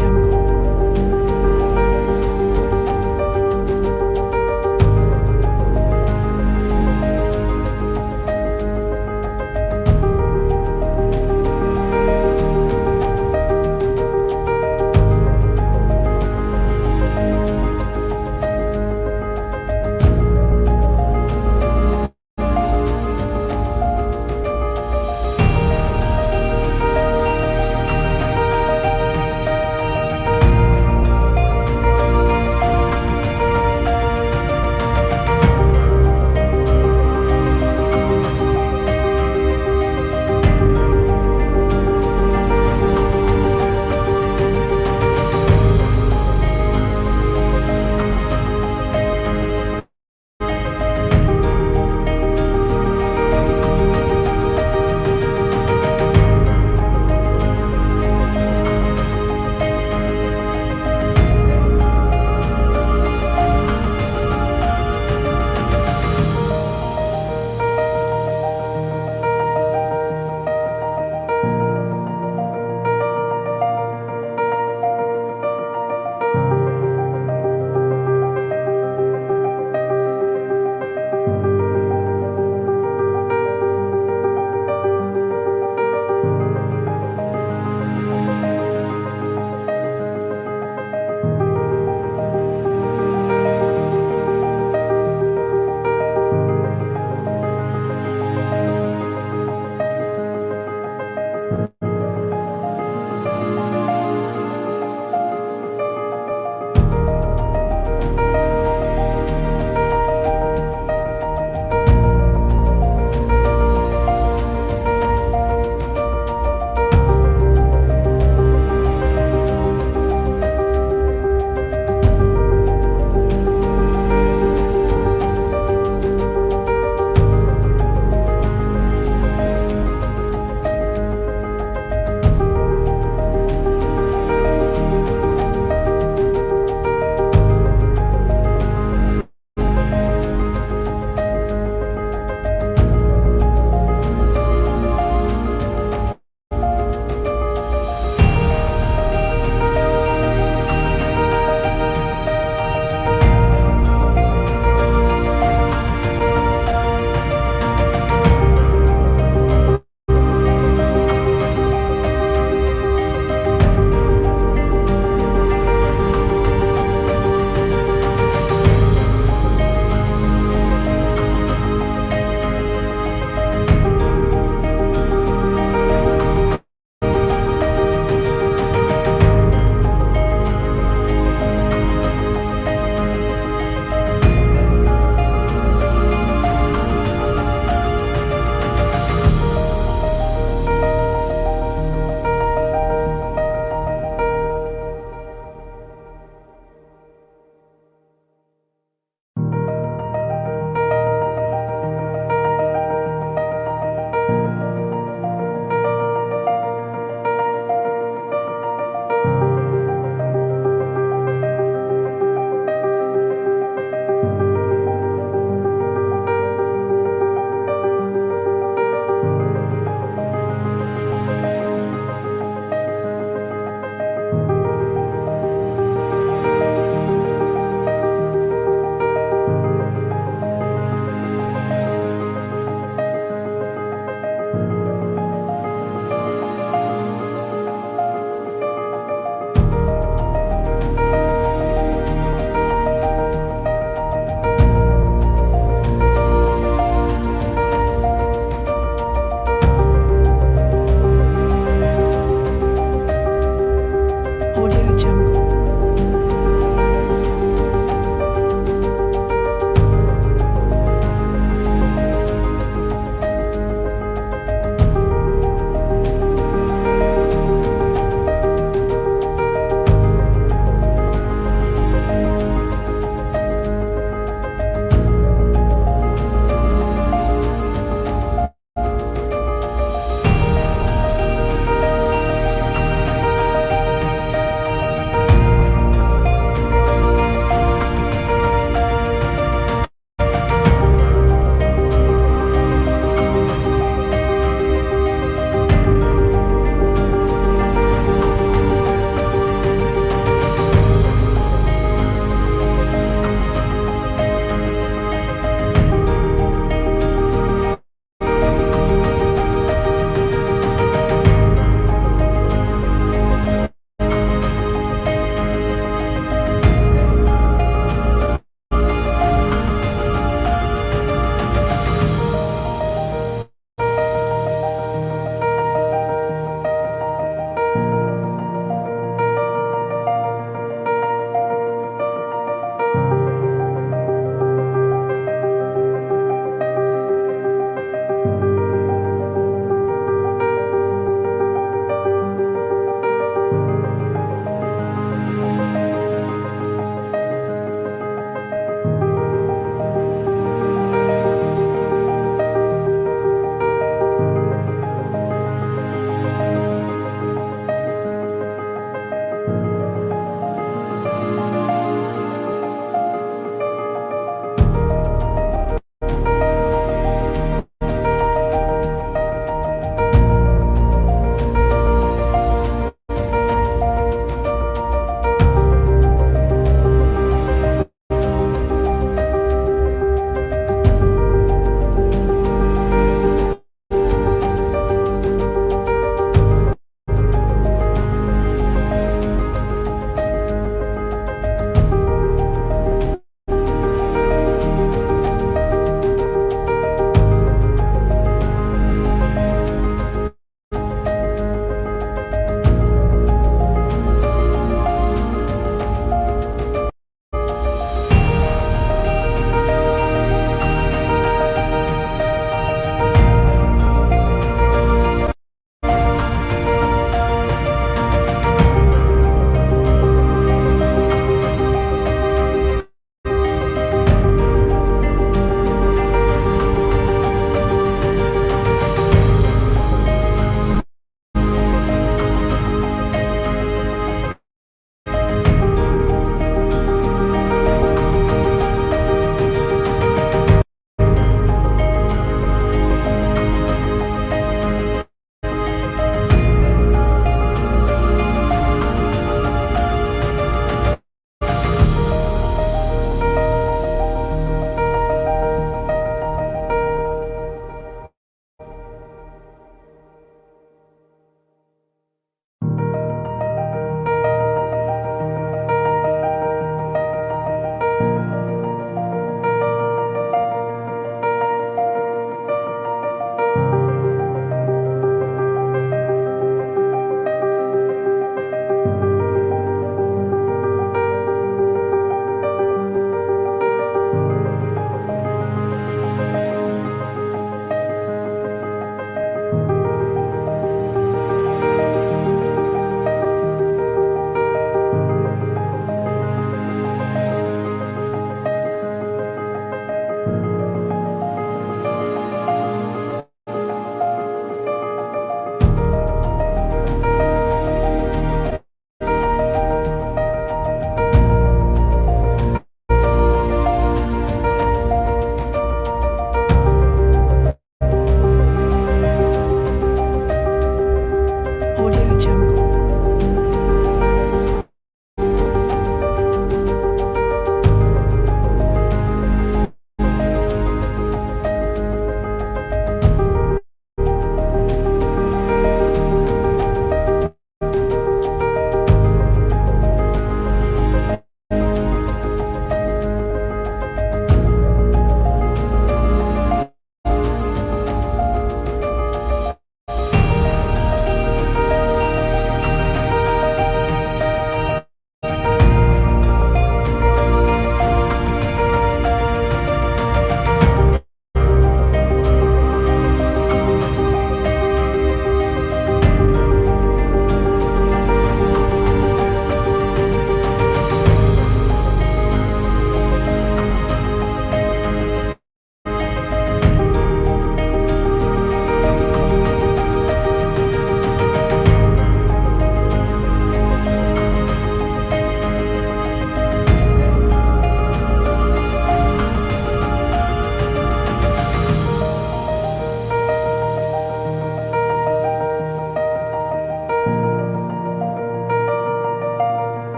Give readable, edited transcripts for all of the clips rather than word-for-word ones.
Jungle.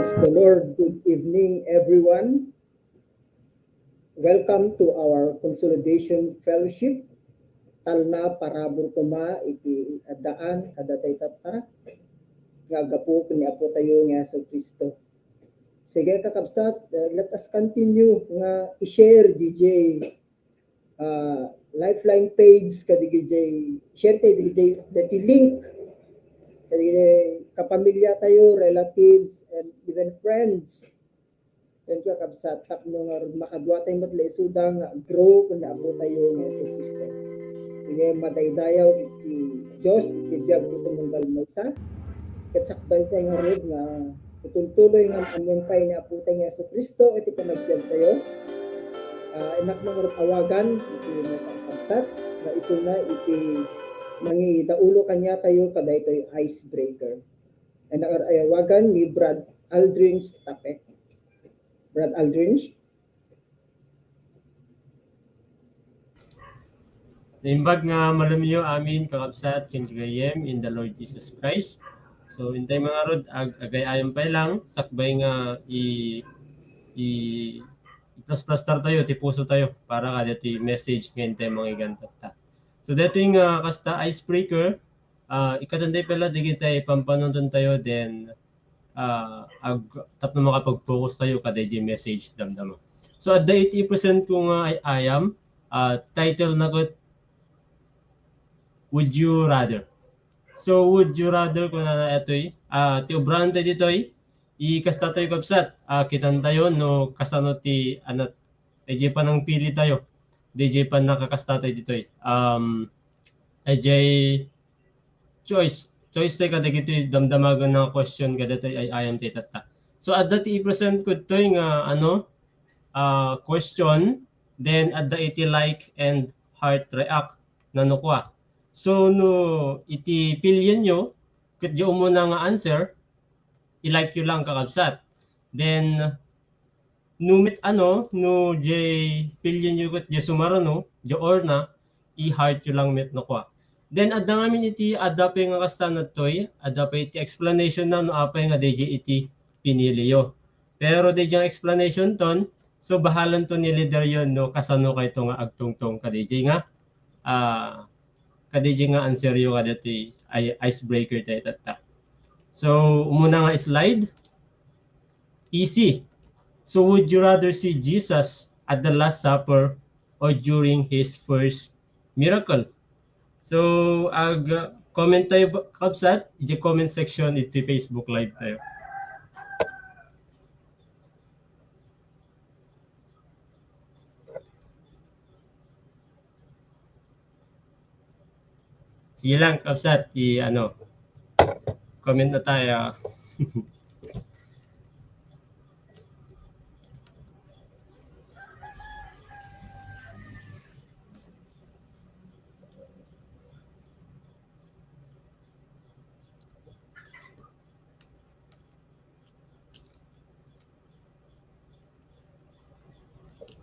Praise the Lord. Good evening, everyone. Welcome to our Consolidation Fellowship. Talna parabor kuma iti adaan kadatay tata nga gapo kani apo tayo nga sa Kristo. Sige kakabsat, let us continue nga i-share DJ Lifeline page kadigay share tayo DJ that you link kapamilya tayo, relatives, and even friends. Yan kakabsat, tapno nga makadwa tayo matlaisudang grow kung naabo tayo nga sa Kristo. Sige, madaydayaw iti Diyos, itibiyag ito mong galmaysa. Katsakbay tayo nga rin nga tutuloy nga amyantay nga po tayo nga sa Kristo, iti panagpiyag tayo. Inak mga awagan, iti mga kakabsat, na isuna iti mangidaulo kanya tayo kaday tayo icebreaker. And ayawagan ni Brad Aldrinch Tapek. Brad Aldrinch. Naimbag nga malamiyo amin kakabsat kintigayem in the Lord Jesus Christ. So intay mga rod agay-ayon pa lang sakbay nga plus tayo ti puso tayo para kada ti message nga intay mga igantat ta. So dito yung kasta icebreaker, ikatanday pala digitay pampanuntan tayo then tapno makapag-focus tayo kada yung message damdama. So at the 80% kung I am, title na ko, Would You Rather? So would you rather kung na ito'y, tiubran tayo dito'y, ikasta tayo kapsat, kitan tayo no kasano ti anat, DJ pa nang pili tayo. DJ pa nakakasta tayo dito AJ choice tayo kada gito damdamagan ng question kada tayo ay ayam tayo tata. So at that i-present ko to yung question, then at the iti like and heart react na nukwa. So no iti pilyan nyo, kat yung muna nga answer, i-like nyo lang kakabsat. Then numit no jay pilyan yung kat jay sumarano, jay orna, i-heart yung lang met no kwa. Then adda ngamin iti adapay nga kasta na toy, adapay iti explanation na no apay nga DJ iti pinili yo. Pero DJ ang explanation ton, so bahalan to ni leader yon no kasano kay to nga agtungtong ka DJ nga ka DJ nga answer yo kada ti icebreaker tayo tata. So muna nga slide. Easy. So would you rather see Jesus at the Last Supper or during his first miracle? So comment tayo kapsat, i comment section ito Facebook live tayo. Sige lang kapsat, comment na tayo.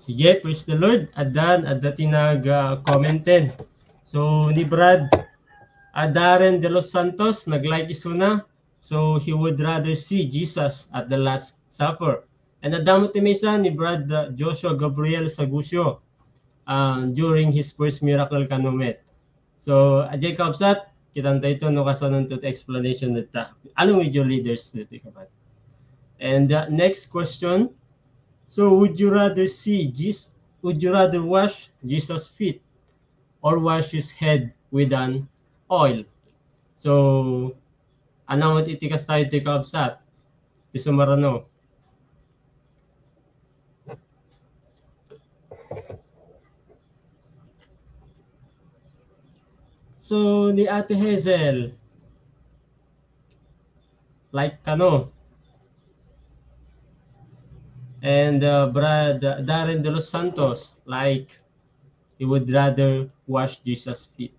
Sige, praise the Lord. Adda tinag-commented. So, ni Brad Darren de los Santos, nag-like iso na. So, he would rather see Jesus at the Last Supper. And adamot ni Mesa ni Brad Joshua Gabriel Sagusio during his first miracle kanomet. So, Ajay Kapsat, kitantay ito no kasanon to explanation nita. Anong video leaders nito kapat? And next question. So would you rather wash Jesus' feet or wash his head with an oil? So anong itikas tayo ti kaabsat? Ti sumarano. So ni Ate Hazel, like kano? And Brad Darren de los Santos, like he would rather wash Jesus' feet.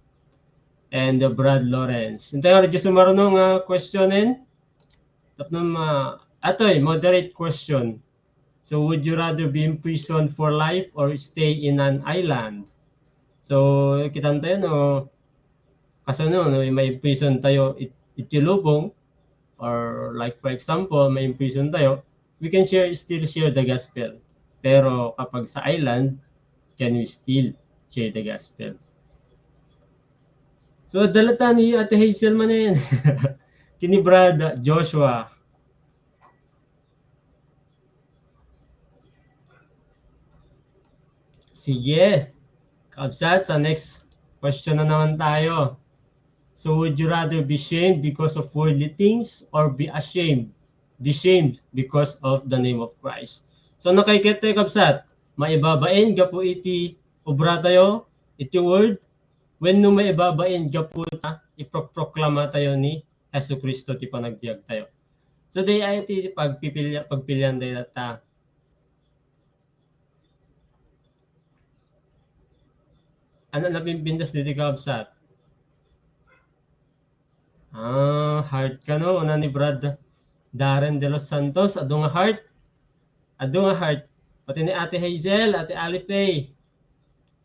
And Brad Lawrence. Ito yung just marunong questionin. Tapos atoy, moderate question. So would you rather be imprisoned for life or stay in an island? So kita tayo no, kasano no, may prison tayo itilubong, or like for example may prison tayo we can still share the gospel. Pero kapag sa island, can we still share the gospel? So, dalata ni Ate Hazel man na yan. Kini Brad Joshua. Sige. Kabsat, sa next question na naman tayo. So, would you rather be shamed because of worldly things or be ashamed? Be shamed because of the name of Christ. So, nakikita tayo, Kabsat. Maibabain, gapo iti obra tayo, iti word. When no maibabain, gapo ta, iproklama tayo ni Yesu Kristo ti panagbiag tayo. So, day ay iti pagpilian tayo ta. Ano na pimpindas dito, Kabsat? Heart ka no, una ni Brad Darren de los Santos, ado nga heart. Ado nga heart. Pati ni Ate Hazel, Ate Alifae.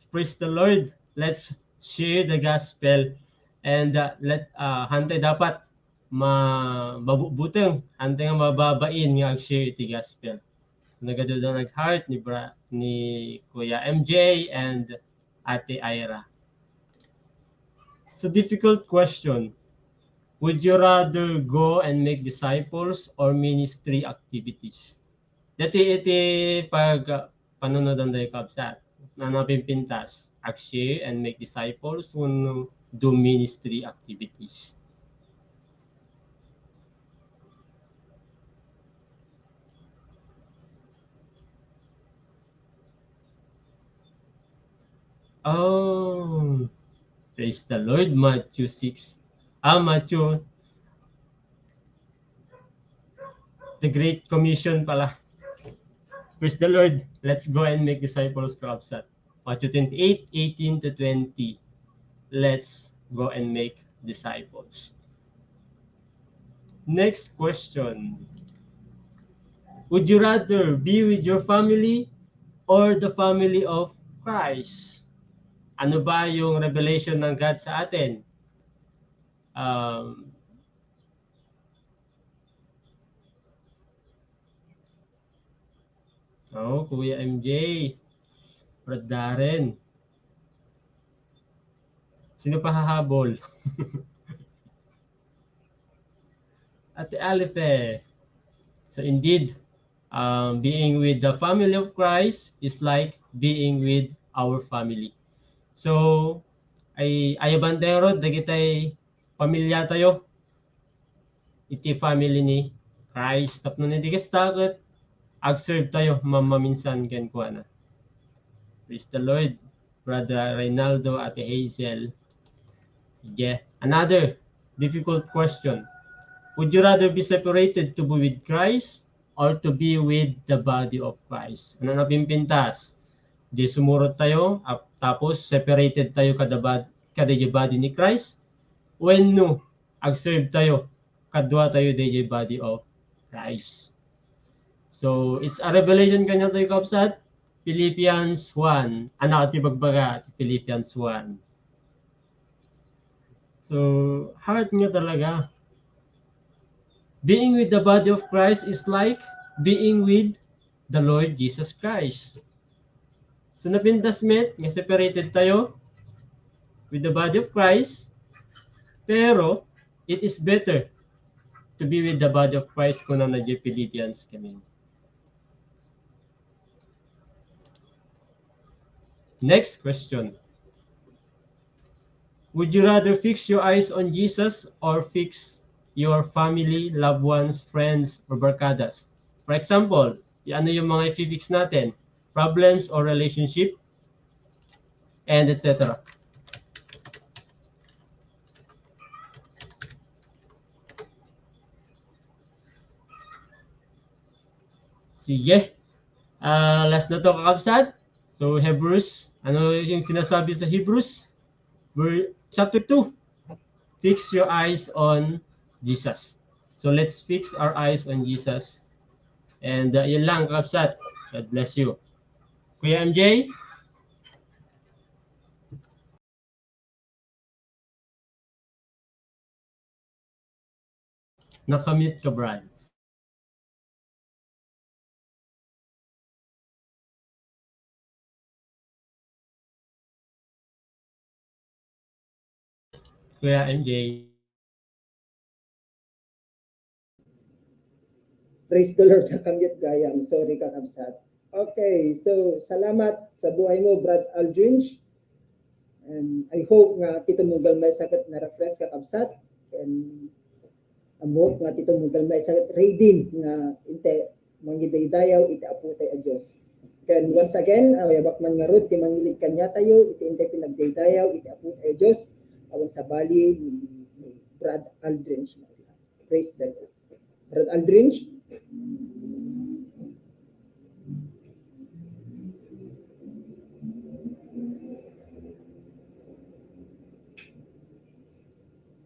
Praise the Lord. Let's share the gospel. And hantay dapat mababuteng. Hantay nga mababain nga share iti gospel. Nagado daw nag-heart ni Kuya MJ and Ate Ira. So difficult question. Would you rather go and make disciples or ministry activities? Dati iti panonood ang Kabsat na napimpintas, share and make disciples when do ministry activities. Oh, praise the Lord, Matthew 6. Matthew, the Great Commission pala. Praise the Lord. Let's go and make disciples, Kabsat. Matthew 28, 18 to 20. Let's go and make disciples. Next question. Would you rather be with your family or the family of Christ? Ano ba yung revelation ng God sa atin? Kuya MJ, Brad Darren. Sino pa hahabol? Ate Alife. So indeed, being with the family of Christ is like being with our family. So, ay bandero, dagitay pamilya tayo. Iti family ni Christ. Tapno ni digas tagot, ag-serve tayo mamaminsan ken kuana. Praise the Lord, Brother Reynaldo, Ate Hazel. Sige. Another difficult question. Would you rather be separated to be with Christ or to be with the body of Christ? Ano na pimpintas? Di sumurot tayo, tapos separated tayo kada body ni Christ. When no, ag-serve tayo, kadwa tayo DJ body of Christ. So, it's a revelation kanya tayo kapsat. Philippians 1. Anak ati bagbaga, Philippians 1. So, heart nga talaga. Being with the body of Christ is like being with the Lord Jesus Christ. So napindasmet, nga separated tayo with the body of Christ, pero it is better to be with the body of Christ kung na Philippians kami. Next question. Would you rather fix your eyes on Jesus or fix your family, loved ones, friends, or barkadas? For example, ano yung mga i-fix natin? Problems or relationship, and etc. Sige. Last na to kakabsat. So Hebrews, ano yung sinasabi sa Hebrews? Chapter 2. Fix your eyes on Jesus. So let's fix our eyes on Jesus. And yun lang kakabsat. God bless you. Kuya MJ? Nakamute ka, Brad. Kuya MJ. Praise the Lord, nakamute gayam. Sorry kakabsat. Okay, so salamat sa buhay mo, Brad Aldrinch. And I hope nga tito mugal may sakit na refresh kakabsat. And amot nga tito mugal may sakit redeem nga inte mangidaydayaw iti aputay a Dios. And once again, yabak man nga rod, timangilid kanya tayo, iti inte pinagdaydayaw iti aputay a Dios. Awan sa bali ni Brad Aldrinch. Praise the Lord. Brad Aldrinch.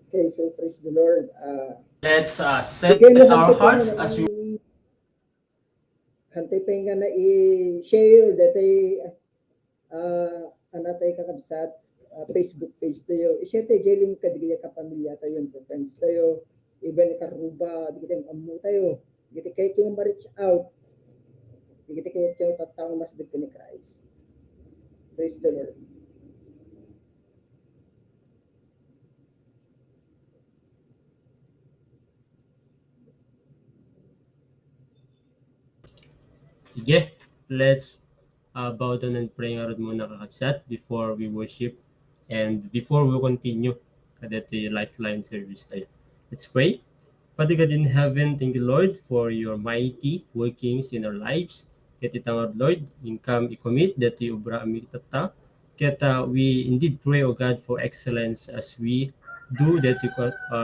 Okay, so praise the Lord. Let's set Sige, no, our hantay pa hearts nga na as we hantay pa nga na i-share datay anatay kakabsat Facebook page tayo. I-share tayo jeling kadigaya ka pamilya tayo, friends tayo, even karuba, di kita amu tayo. Di kita kahit yung ma-reach out. Di kita kahit yung tatang mas dito ni Christ. Praise the Lord. Sige, let's bow down and pray nga rod muna kakabsat before we worship and before we continue kadito yung lifeline service tayo. Let's pray. Father God in heaven, thank you Lord for your mighty workings in our lives. Ket itangad Lord, income i-commit that you ubra ami tata. Ket we indeed pray O God for excellence as we do that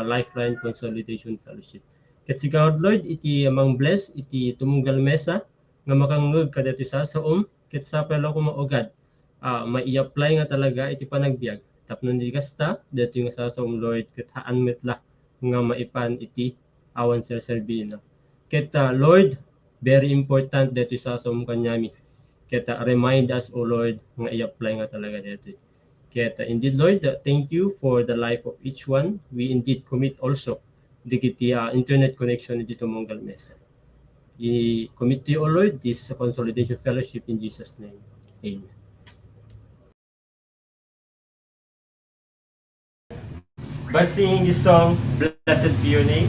lifeline consolidation fellowship. Ket sigawad Lord, iti amang bless, iti tumunggal mesa, nga makangeg kadati sa saom ket sa pala ko maugad mai-apply nga talaga iti panagbiag tapno di kasta dati nga sa saom Lord ket haan metla nga maipan iti awan sir servino ket Lord very important dati sa saom kanyami ket remind us O Lord nga i-apply nga talaga dati ket indeed Lord thank you for the life of each one. We indeed commit also digiti internet connection dito monggal mesa. I-commit to you, O Lord, this consolidation fellowship in Jesus' name. Amen. By singing this song, Blessed Be Your Name.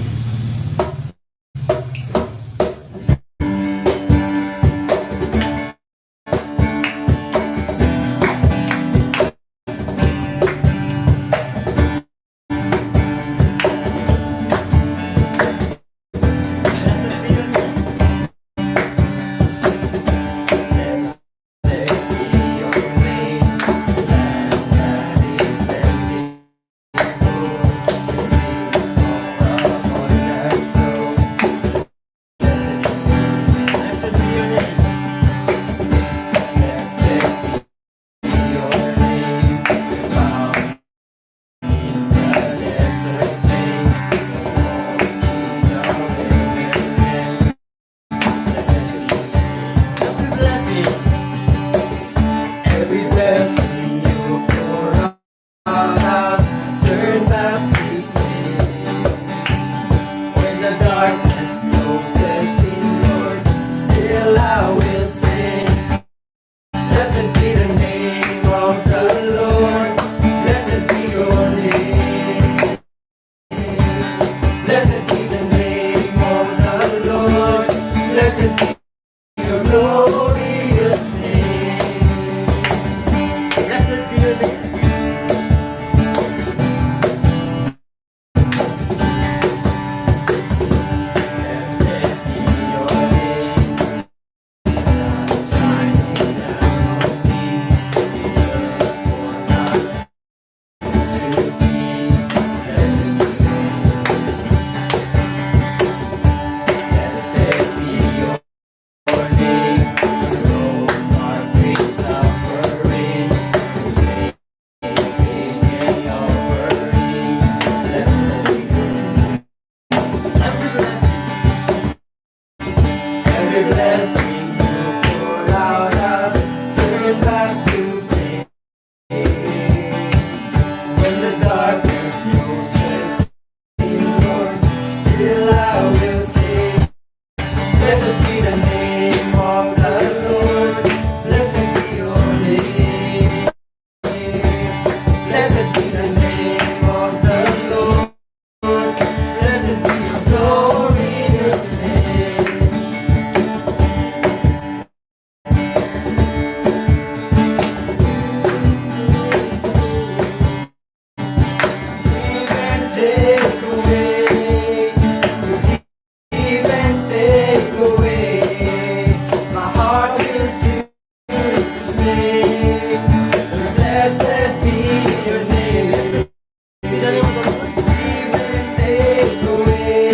sing. Blessed be your name. Give and take away.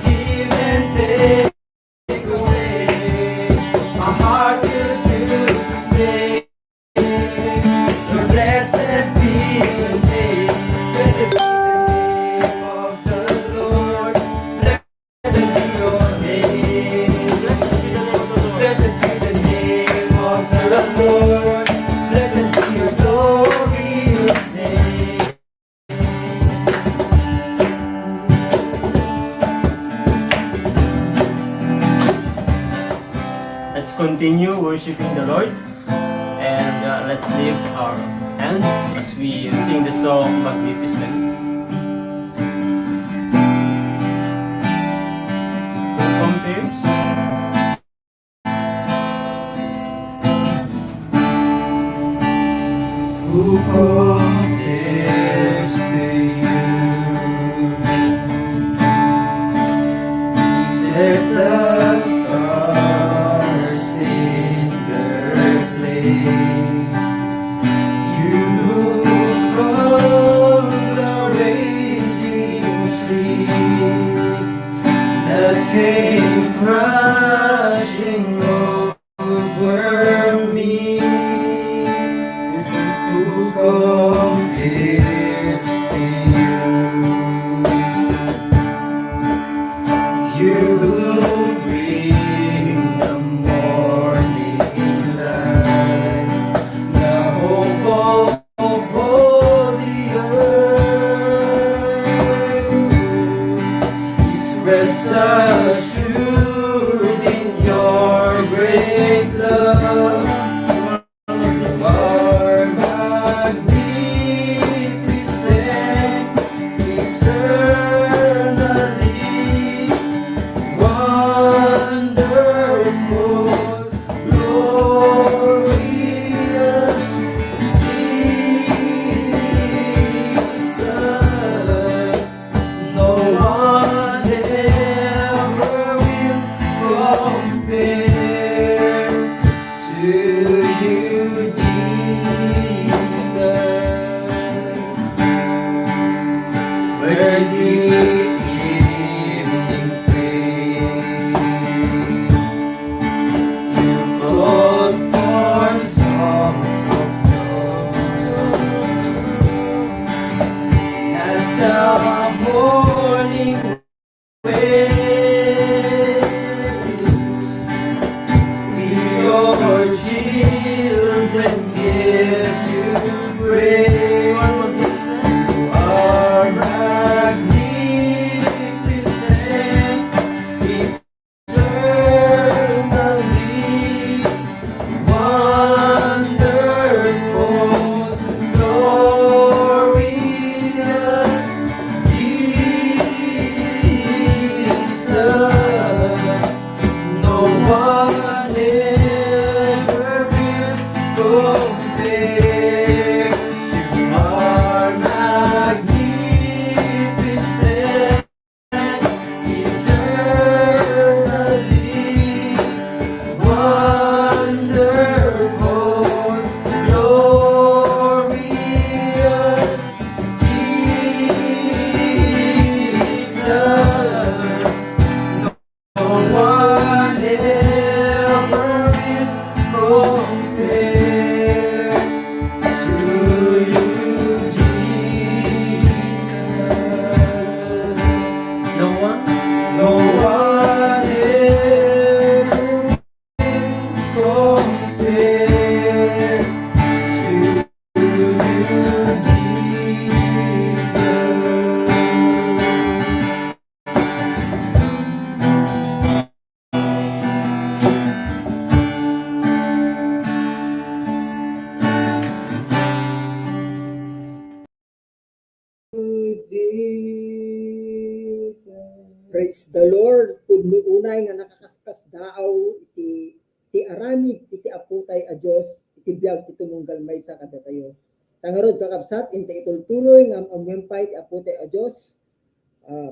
Give and take away. My heart will choose to say, blessed be your name. Blessed be the name of the Lord. Blessed be your name. Blessed be the name of the Lord. Blessed be your glorious name. Let's continue worshiping the Lord, and let's lift our hands as we sing the song Magnificent. Who compares? Who compares to you? Set the stars in their place. You calm the raging seas that came crashing over me. Who compares to you? You bring the morning light, the hope of all the earth is rest assured in your great love. You are magnificent, eternally wonderful, glorious Jesus. No one ever will compare to you, Jesus. Where the evening fades, you called for songs of joy. As the morning waves, we your children give you praise. You are magnificent, eternally wonderful, glorious Jesus. No one ever will compare. You are magnificent, eternally wonderful, glorious Jesus. No one ever will compare to you, Jesus. No one? No one ever will compare to you, Jesus. Praise the Lord. Pud mi unay nga nakakaskas daaw iti aramid iti aputay a Dios iti biag ti tumunggal maysa kadatayo. Tangarod kakabsat inta itultuloy nga amempay ti aputay a Dios.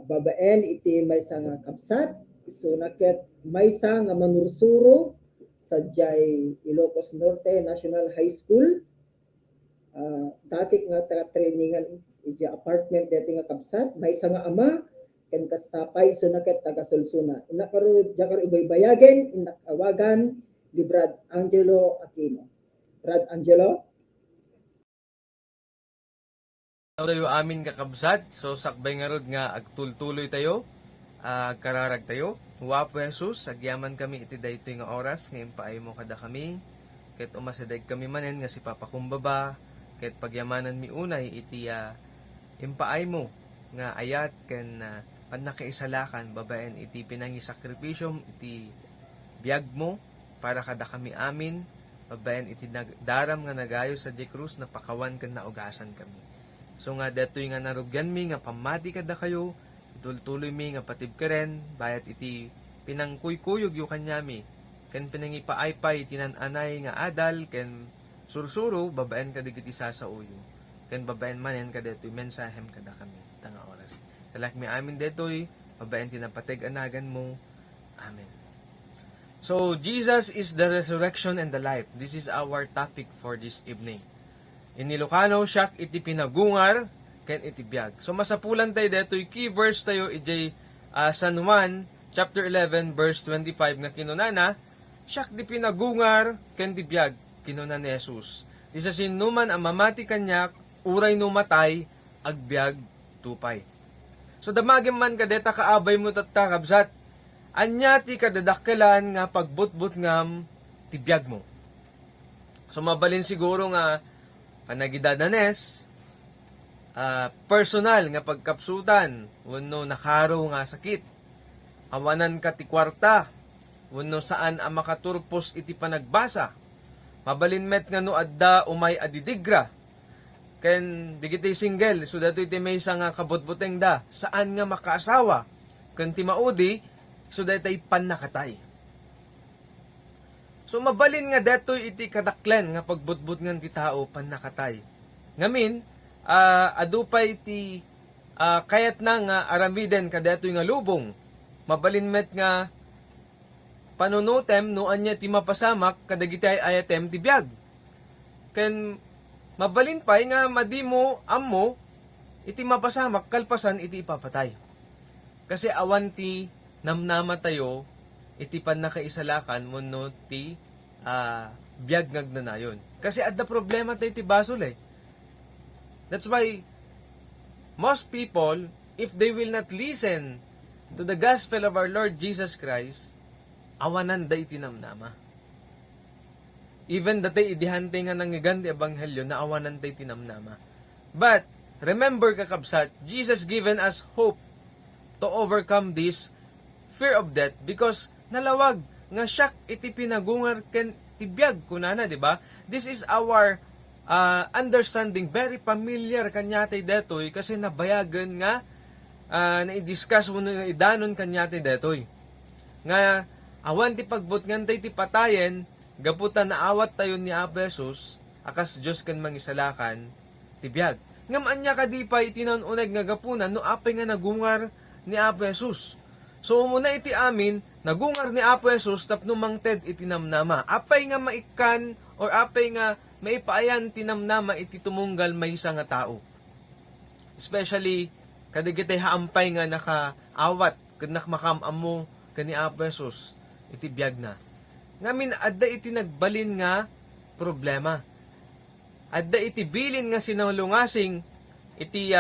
Babaen iti maysa nga kabsat iso naket maysa nga manursuro sa Jai Ilocos Norte National High School. Dati nga trainingan iti apartment dati nga kabsat, may isa nga ama ken kastapay sunaket taga Sulsuna. Inakarud jakar ibaybayagen inakawagan ni Brad Angelo Aquino. Brad Angelo. Tayo amin kakabsat, so sakbay nga rod nga agtultuloy tayo, kararag tayo. Huwapo Jesus, agyaman kami iti daytoy nga oras, ngayon paay mo kada kami, ket umasadag kami manen nga si Papa kumbaba, ket pagyamanan mi unay iti impaay mo nga ayat ken panakaisalakan babaen iti pinangi sakripisyom iti biyag mo para kada kami amin, babaen iti daram nga nagayo sa di krus na pakawan ken naugasan kami. So nga detoy nga narugyan mi nga pamati kada kayo, itultuloy mi nga patib keren, bayat iti pinangkuykuyog yu kanyami, ken pinangipaaypay tinananay nga adal, ken sursuro, babaen kadigiti sasauyo, ken babaen manen kadetoy mensahem kada kami, tanga oras. Talak mi amin detoy, babaen tinapateg anagan mo, amen. So, Jesus is the resurrection and the life. This is our topic for this evening. In Ilocano, siyak iti pinagungar, ken iti biyag. So, masapulan tayo detoy, key verse tayo, ijay San Juan, chapter 11, verse 25, nga kinunana, siyak di pinagungar, ken ti biyag, kinunan ni Jesus. Di sa sinuman ang mamati kanyak, uray numatay, agbyag tupay. So, damagin man kadeta kaabay mo tatakabsat, anya ti kadadakkelan nga pagbutbut ngam ti biyag mo. So, mabalin siguro nga panagidadanes, personal nga pagkapsutan, wano nakaro nga sakit, awanan ka ti kwarta, wano saan ang makaturpos iti panagbasa, mabalin met nga no adda umay adidigra, ken digiti single, so dato iti may isa nga kabutbuteng da, saan nga makaasawa, ken ti maudi, so dato panakatay. So mabalin nga detoy iti kadaklen nga pagbutbut nga ti tao panakatay. Ngamin, adupay iti kayat na nga aramiden kadetoy nga lubong. Mabalin met nga panunutem no anya ti mapasamak kadagiti ayatem ti biag. Ken mabalin pay nga madimo ammo iti mapasamak kalpasan iti ipapatay. Kasi awan ti namnama tayo iti panakaisalakan wenno ti biag ngagnanayon. Kasi adda problema tayo ti basol eh. That's why most people, if they will not listen to the gospel of our Lord Jesus Christ, awanan da iti namnama. Even dati idihante nga nangigan ti ebanghelyo na awanan da iti namnama. But remember kakabsat, Jesus given us hope to overcome this fear of death because nalawag nga siyak iti pinagungar ken tibiyag kunana, di ba? This is our understanding, very familiar kanyatay detoy kasi nabayagan nga na-discuss mo na idanon kanyatay detoy. Nga awan ti pagbut ngantay ti patayen, gaputan na awat tayo ni Apo Jesus, akas Diyos kan mangisalakan, tibiyag. Ngam anya kadipay itinanuneg nga gapunan no apay nga nagungar ni Apo Jesus. So umuna iti amin, nagungar ni Apo Jesus tapno mangted iti namnama. Apay nga maikan or apay nga maipaayan tinamnama iti tumunggal maysa nga tao. Especially kadigitay haampay nga nakaawat ken nakmakamam mo kani Apo Jesus iti biag na. Ngamin adda iti nagbalin nga problema. Adda iti bilin nga sinalungasing iti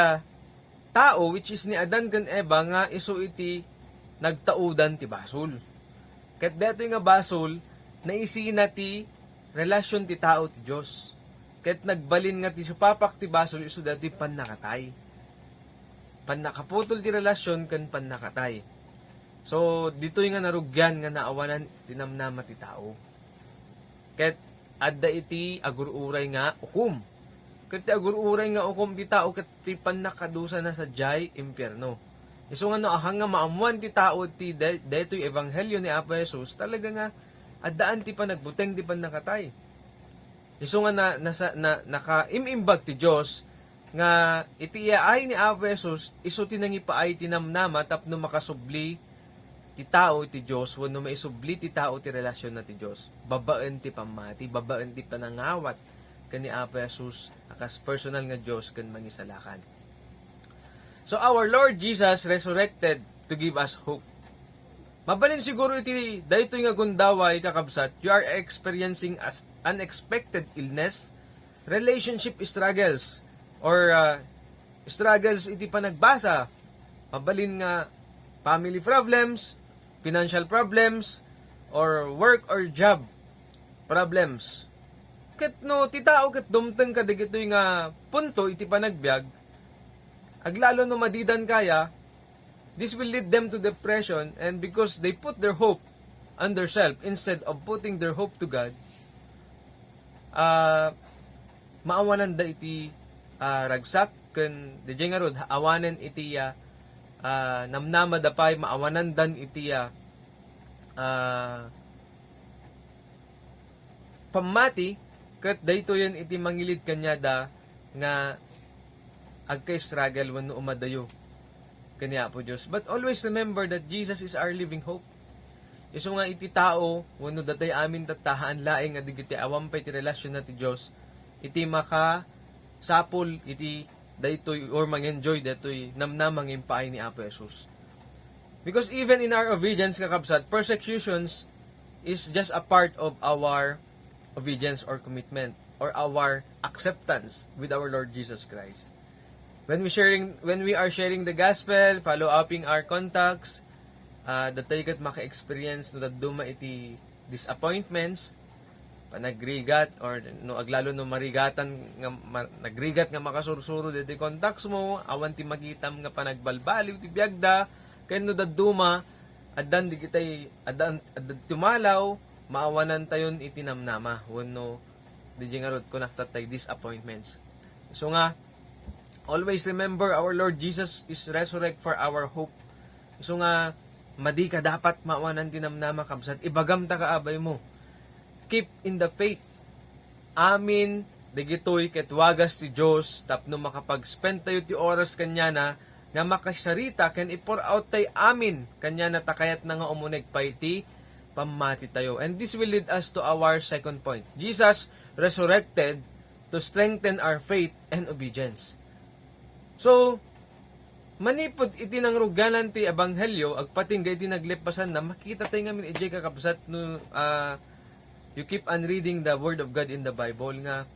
tao which is ni Adan ken Eva nga isu iti nagtaudan ti basol. Ket detoy nga basol naisina ti relasyon ti tao ti Dios. Ket nagbalin nga ti supapak ti basol isu dati pannakatay. Pannakaputol ti relasyon ken pannakatay. So ditoy nga narugyan nga naawanan tinamnama ti tao. Ket adda iti agururay nga ukom. Ket ti agururay nga ukom ti tao ket ti pannakadusa na sa jay impyerno. Isu nga no ahang nga maamuan ti tao ti detoy ebanghelyo ni Apo Jesus talaga nga addaan ti panagbuteng ti pannakatay. Isu nga nakaimimbag ti Dios nga iti iyaay ni Apo Jesus isu ti nangipaay tinamnama tapno makasubli ti tao ti Dios wenno maisubli ti tao ti relasyon na ti Dios. Babaen ti pamati, babaen ti panangawat ken ni Apo Jesus akas personal nga Dios ken mangisalakan. So our Lord Jesus resurrected to give us hope. Mabalin siguro iti daytoy nga gundaway kakabsat, you are experiencing as unexpected illness, relationship struggles, or struggles iti panagbasa. Mabalin nga family problems, financial problems, or work or job problems. Ket no, ti tao ket dumteng ka digitoy nga punto iti panagbiag, aglalo no madidan kaya, this will lead them to depression, and because they put their hope on their self instead of putting their hope to God, maawanan da iti ragsak ken DJ nga rod awanen iti namnama da pay maawanan dan iti pamati ket daytoyen iti mangilid kanya da nga agkay struggle wenno umadayo kaniya po Dios. But always remember that Jesus is our living hope. Isu nga iti tao wenno datay amin tatahaan laeng nga digiti awampay ti relasyon na ti Dios, iti maka sapol iti daytoy or mang-enjoy daytoy namnamang impaay ni Apo Jesus. Because even in our obedience kakabsat, persecutions is just a part of our obedience or commitment or our acceptance with our Lord Jesus Christ. When we are sharing the gospel, follow upping our contacts, datay kat maka-experience no duma iti disappointments, panagrigat or no aglalo no marigatan nga nagrigat nga makasursuro diti contacts mo, awan ti makitam nga panagbalbaliw ti biagda, ken no daduma addan di kitay addan tumalaw, maawanan tayon iti namnama wenno di nga rod konaktat tay disappointments. So nga always remember our Lord Jesus is resurrect for our hope. So nga, madi ka dapat maawanan tinamnama kabsat. Ibagam ta kaabay mo. Keep in the faith. Amin, digitoy ketwagas ti Diyos, tapno makapag-spend tayo ti oras kanya na, nga makasarita, ken i-pour out tayo amin, kanya na takayat na nga umunig pa iti, pamati tayo. And this will lead us to our second point. Jesus resurrected to strengthen our faith and obedience. So, manipod iti nang ruganan ti ebanghelyo agpatingga iti naglipasan na makita tayo ngamin ijay kakapsat no you keep on reading the word of God in the Bible nga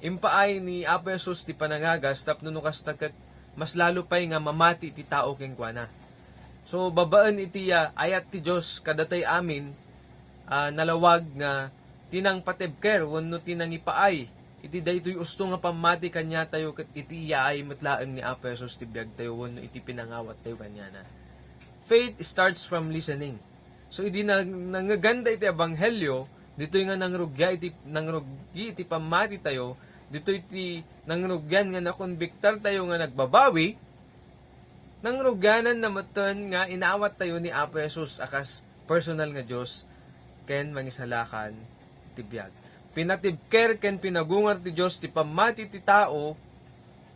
impaay ni Apo Jesus ti panangagas tapno no kastaket mas lalo pay nga mamati ti tao ken kuana. So babaan iti ayat ti Dios kadatay amin nalawag nga tinang patebker wenno tinang ipaay iti daytoy usto nga pamati kanya tayo ket iti yaay metlaeng ni Apo Jesus ti biag tayo wenno iti pinangawat tayo kanya na. Faith starts from listening. So idi nangaganda iti ebanghelyo ditoy nga nangrugya iti pamati tayo, ditoy iti nangrugyan nga nakonbiktar tayo nga nagbabawi, nangrugyanan namaten nga inaawat tayo ni Apo Jesus akas personal nga Dios ken mangisalakan iti biag. Pinatibker ken pinagungar ti Dios ti pamati ti tao,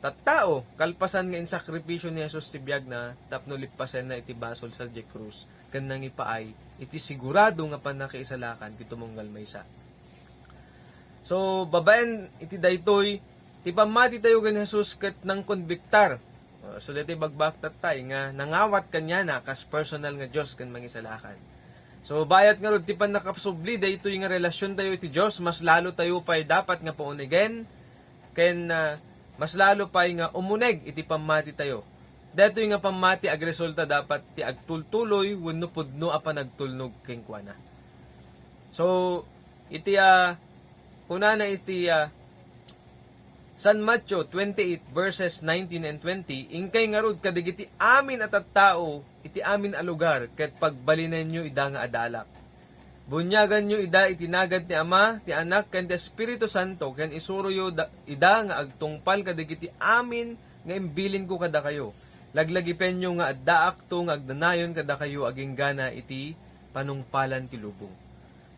tattao kalpasan nga in sakripisyo ni Jesus ti biag na tapno lipasen na iti basol sa krus ken nangipaay iti sigurado nga panakiisalakan ti tumunggal maysa. So babaen iti daytoy ti pamati tayo ken Jesus ket nang konbiktar. So ditoy bagbaktat tay nga nangawat kanya na kas personal nga Dios ken mangisalakan. So bayat nga rod ti panakapsubli daytoy nga relasyon tayo iti Dios, mas lalo tayo pay dapat nga paunigen ken mas lalo pay nga umuneg iti pamati tayo. Daytoy nga pamati agresulta dapat ti agtultuloy wenno pudno a panagtulnog ken kuana. So iti kunana iti San Matthew 28 verses 19 and 20, ingkay nga rod kadigiti amin at tao iti amin a lugar ket pagbalinan nyo ida nga adalak. Bunyagan nyo ida itinagad ni Ama, ti Anak ken ti Espiritu Santo ken isuro yo ida nga agtungpal kadigiti amin nga imbilin ko kada kayo. Laglagipen nyo nga addaak to nga agdanayon kada kayo aging gana iti panungpalan ti lubong.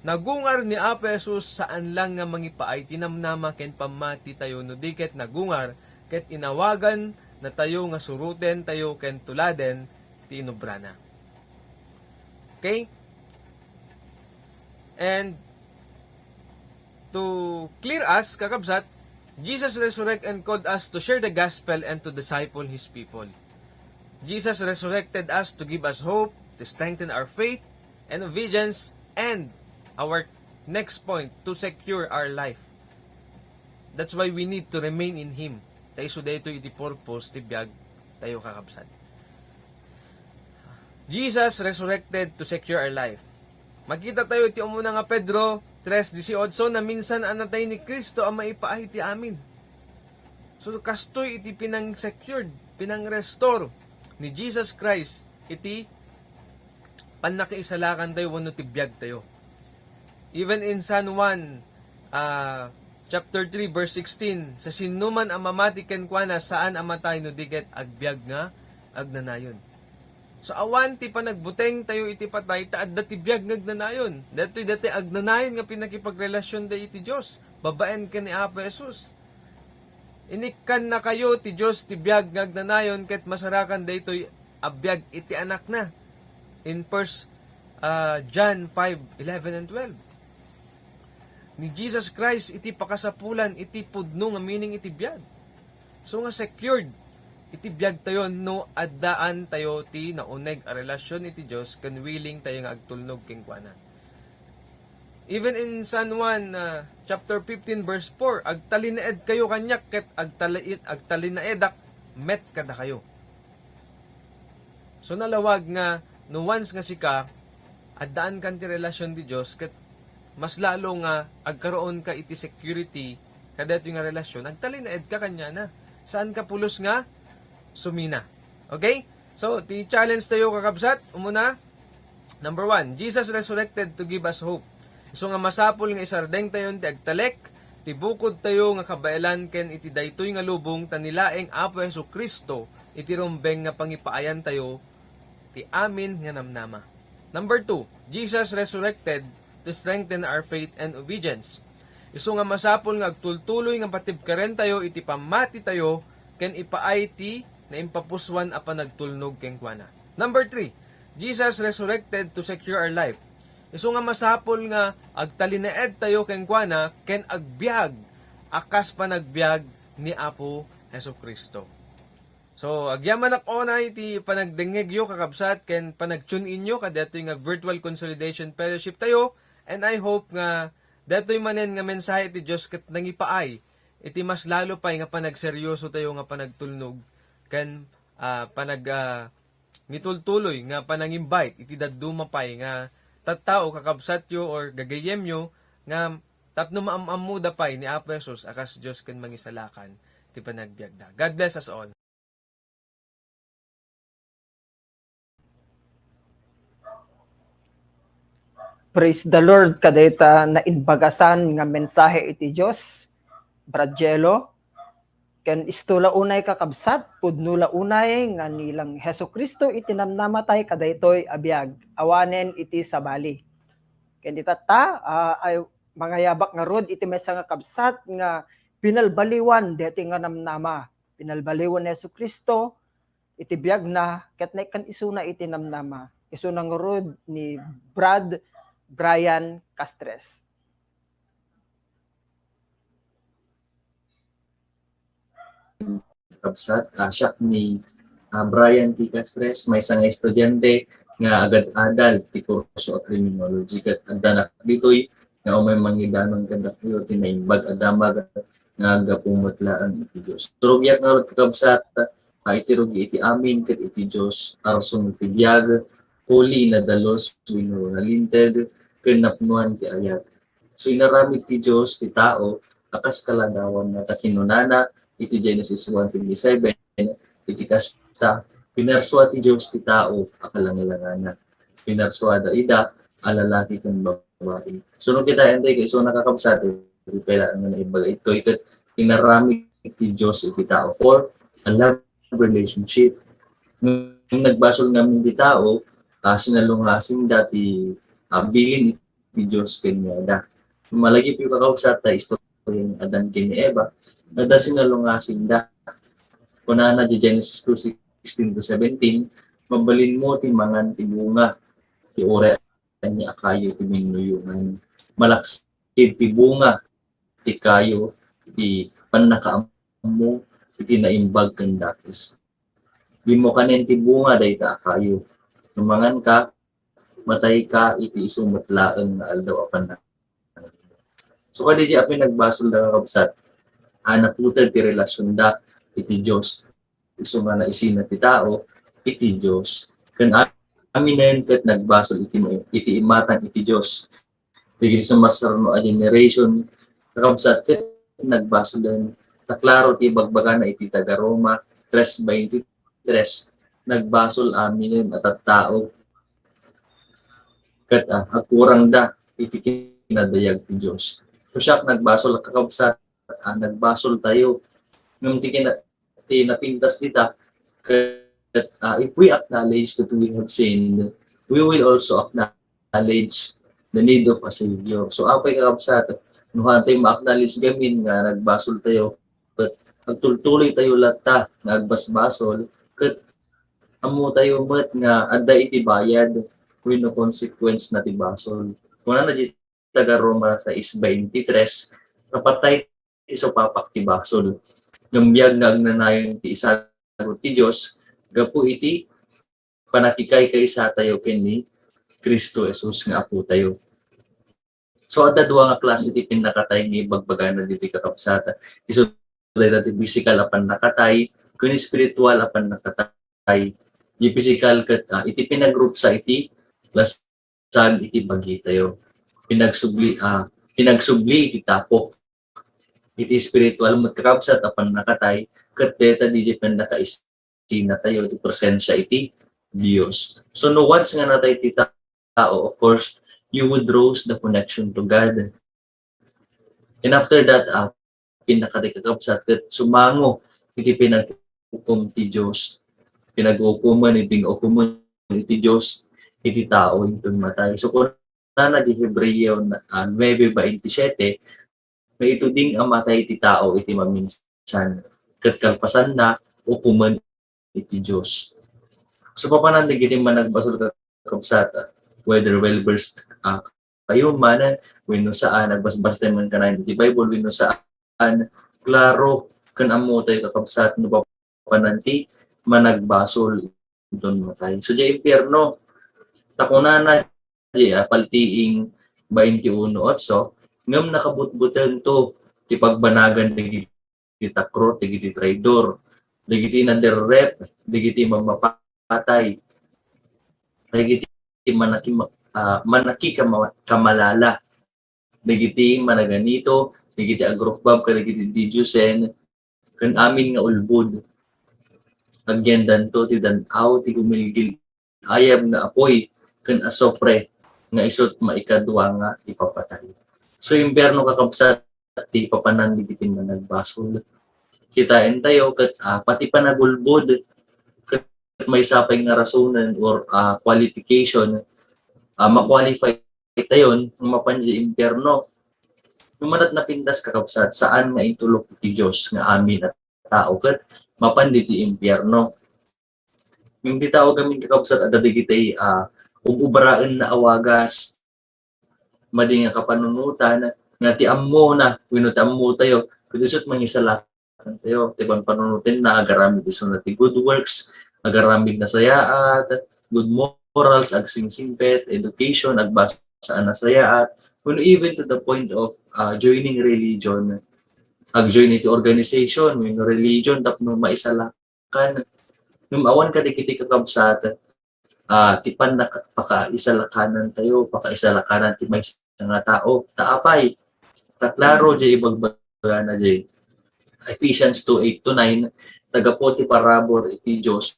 Nagungar ni Apo Jesus saan lang nga mangipaay tinamnama ken pamati tayo no diket nagungar ket inawagan na tayo nga suruten tayo ken tuladen ti inubrana. Okay? And to clear us, kakabsat, Jesus resurrected and called us to share the gospel and to disciple His people. Jesus resurrected us to give us hope, to strengthen our faith and obedience, and our next point, to secure our life. That's why we need to remain in Him. Tayo so dito iti purpose, ti biyag, tayo kakabsat. Jesus resurrected to secure our life. Makita tayo iti umuna nga Pedro 3:18 na minsan anatay ni Kristo ang maipaay ti amin. So kastoy iti pinang-secured, pinang-restore ni Jesus Christ iti panakiisalakan tayo wano ti biyag tayo. Even in San Juan chapter 3 verse 16, sa sinuman ang mamati kenkwana saan amatay no diket agbyag nga agnanayon. So awan ti panagbuteng tayo iti patay taad dati biyag ngagnanayon. Datoy dati agnanayon nga pinakipagrelasyon da iti Dios. Babaen ken ni Apo Jesus. Inikkan na kayo ti Dios ti biyag ngagnanayon ket masarakan daytoy abiyag iti anak na. In 1 John 5:11 and 12. Ni Jesus Christ iti pakasapulan iti pudno nga meaning iti biyag. So nga secured iti biyag tayo no addaan tayo ti nauneg a relasyon iti Dios ken willing tayo nga agtulnog kenkwana. Even in San Juan chapter 15 verse 4, agtalinaed kayo kanyak ket agtalinaedak met kada kayo. So nalawag nga no once nga sika addaan kan ti relasyon ti Dios ket mas lalo nga agkaroon ka iti security kada ito nga relasyon, agtalinaed ka kanya na. Saan ka pulos nga? Sumina. Okay? So, ti challenge tayo kakabsat. Umuna, number 1, Jesus resurrected to give us hope. So nga masapol nga isardeng tayo ti agtalek, ti bukod tayo nga kabailan ken iti daytoy nga lubong tanilaeng Apo Jesucristo, iti rumbeng nga pangipaayan tayo, ti amin nga namnama. Number 2, Jesus resurrected to strengthen our faith and obedience. Isu nga masapol nga agtultuloy nga patibkaren tayo, iti pamati tayo, ken ipaay ti na impapuswan apan nagtulnog kenkwana. Number 3, Jesus resurrected to secure our life. Isu nga masapol nga agtalinaed tayo kenkwana ken agbiag akas panagbiag ni Apo Jesucristo. So agyaman ako na iti panagdengeg yo kakabsat ken panagtune inyo kadatoy nga virtual consolidation fellowship tayo, and I hope nga datoy manen nga mensahe ti Dios ket nangipaay iti mas lalo pa nga panagseryoso tayo nga panagtulnog ken nitultuloy nga panang-invite iti dadduma pay nga tattao kakabsat yo or gagayem yo nga tapno maamamuda pay ni Apo Jesus akas Dios ken mangisalakan ti panagbiagda. God bless us all. Praise the Lord, kadeta na inbagasan nga mensahe iti Dios. Bradjelo, ken istula unay kakabsat, pudnula unay nga nilang Jesucristo itinamnamatay kadaytoy abiyag, awanen iti sabali. Ken itata, ay mga yabak nga rod iti maysa nga kabsat nga pinalbaliwan deti nga namnama. Pinalbaliwan ni Jesucristo iti biyag na ket kan isuna iti namnama. Isuna nga rod ni Brian Castres. Kabsat, siya ni Brian T. Castres, may isang estudyante nga agad-adal ti kurso of criminology ket agdanak ditoy nga umay mangidanon kadakyo tinaimbag adamag nga gapumutlaan iti Dios. Turugyak nga kabsat, iti rugi iti amin ket iti Dios arson ti biag huli na dalos wino nalinted ken napnuan ti ayat. So inaramid ti Dios ti tao akas kaladawan nga takinunana iti Genesis 1:27 iti kasta pinarswa ti Dios ti tao akalangalangana. Pinarswa da ida alalaki ken babae. So no kita ende kay so nakakabsat iti pela nga naibaga ito pinaramid ti Dios iti tao for a love relationship. Nung nagbasol namin ti tao sinalungasing dati bilin ni Diyos kanyada. Malagi po kakawsat ta istorya ng Adan ken Eva na da sinalungasing da. Kuna na di Genesis 2:16-17, mabalin mo ti mangan ti bunga ti ore niya kayo ti minuyungan. Malaksid ti bunga ti kayo ti panakaammo iti naimbag ken dakes. Di mo kanin ti bunga dayta kayo. Numangan ka, matay ka, iti isumutlaeng na aldaw apan na. So kadi di apin nagbasol da kabsat, anaputag ti relasyon da iti Diyos. Isu nga na isina ti tao, iti Diyos. Kan aminen ket nagbasol iti imatan iti Diyos. Iti sa masarno a generation, kabsat ket nagbasol dan taklaro ti bagbaga na iti taga Roma 3:23 nagbasol aminen at tao ket agkurang da iti kinadayag ti Dios. So siya nagbasol kakabsat nagbasol tayo ngem ti napintas dita ket if we acknowledge that we have sinned, we will also acknowledge the need of a Savior. So apay kakabsat nuhan tayo ma-acknowledge gamin nga nagbasol tayo ket agtultuloy tayo latta nga agbasbasol ket amo tayo met nga adda iti bayad wenno consequence na ti basol. Kuna na di taga Roma sa 6:23 napatay ti papak ti basol. Ngambiyag nga agnanayon ti isa ti Dios gapu iti panakikay kaysa tayo ken ni Kristo Jesus nga apo tayo. So adda duwa nga klase ti pinakatay ni bagbaga na diti kakabsata. Isu dati physical apan nakatay, kun spiritual apan nakatay. Di physical ket iti pinagroup sa iti lasag iti bagi tayo. Pinagsubli iti tapok. Iti spiritual matkabsat apan nakatay ket deta di penda ka isina tayo iti presensya iti Dios. So no once nga natay ti tao, of course, you would lose the connection to God. And after that, pinakatikakabsat ket sumango iti pinaghukom ti Dios. Pinaghukuman iti hukuman iti Dios iti tao intun matay. So kung na di Hebreo 9:27 na ito ding ang matay iti tao iti maminsan ket kalpasan na hukuman iti Dios. So papanan digiti man nagbasol ka kabsat whether well versed kayo man wenno saan nagbasbas tayo man kanang iti Bible wenno saan klaro ken amo tayo kakabsat no papananti managbasol don matay. So di impierno takunana di paltiing 21:8 ngem nakabutbutan to ti pagbanagan digiti takro digiti traidor digiti nanderrep digiti mamapatay digiti manaki kamalala digiti managanito digiti agrokbab digiti dijusen ken amin nga ulbud agyendan to ti dan-aw ti gumilgil ayab nga apoy ken asopre nga isut maikadwa nga ipapatay. So impierno kakabsat ti papanan digiti nagbasol. Kitain tayo ket pati panagulbod ket may sapay nga rasonan or qualification ma-qualify tayon ng mapanji impierno. Numanat na pindas kakabsat saan nga intulok ti Dios nga amin at tao ket mapandi ti impierno. Yung di tao gamin kakabsat adda digiti ubaraan na awagas madi nga kapanunutan nga ti ammo na wenno ti ammo tayo kudusot mangisalakan tayo ti panunutin na agaramid ti sunat ti good works agaramid na sayaat good morals agsingsingpet education agbasaan na sayaat when even to the point of joining religion ag-join iti organization wenno religion tapno maisalakan nung awan ka digiti kakabsat tipan na pakaisalakanan tayo, pakaisalakanan ti may nga tao, taapay. Taklaro di ibagbaga na di. Ephesians 2:8-9, tagapo ti parabor iti Diyos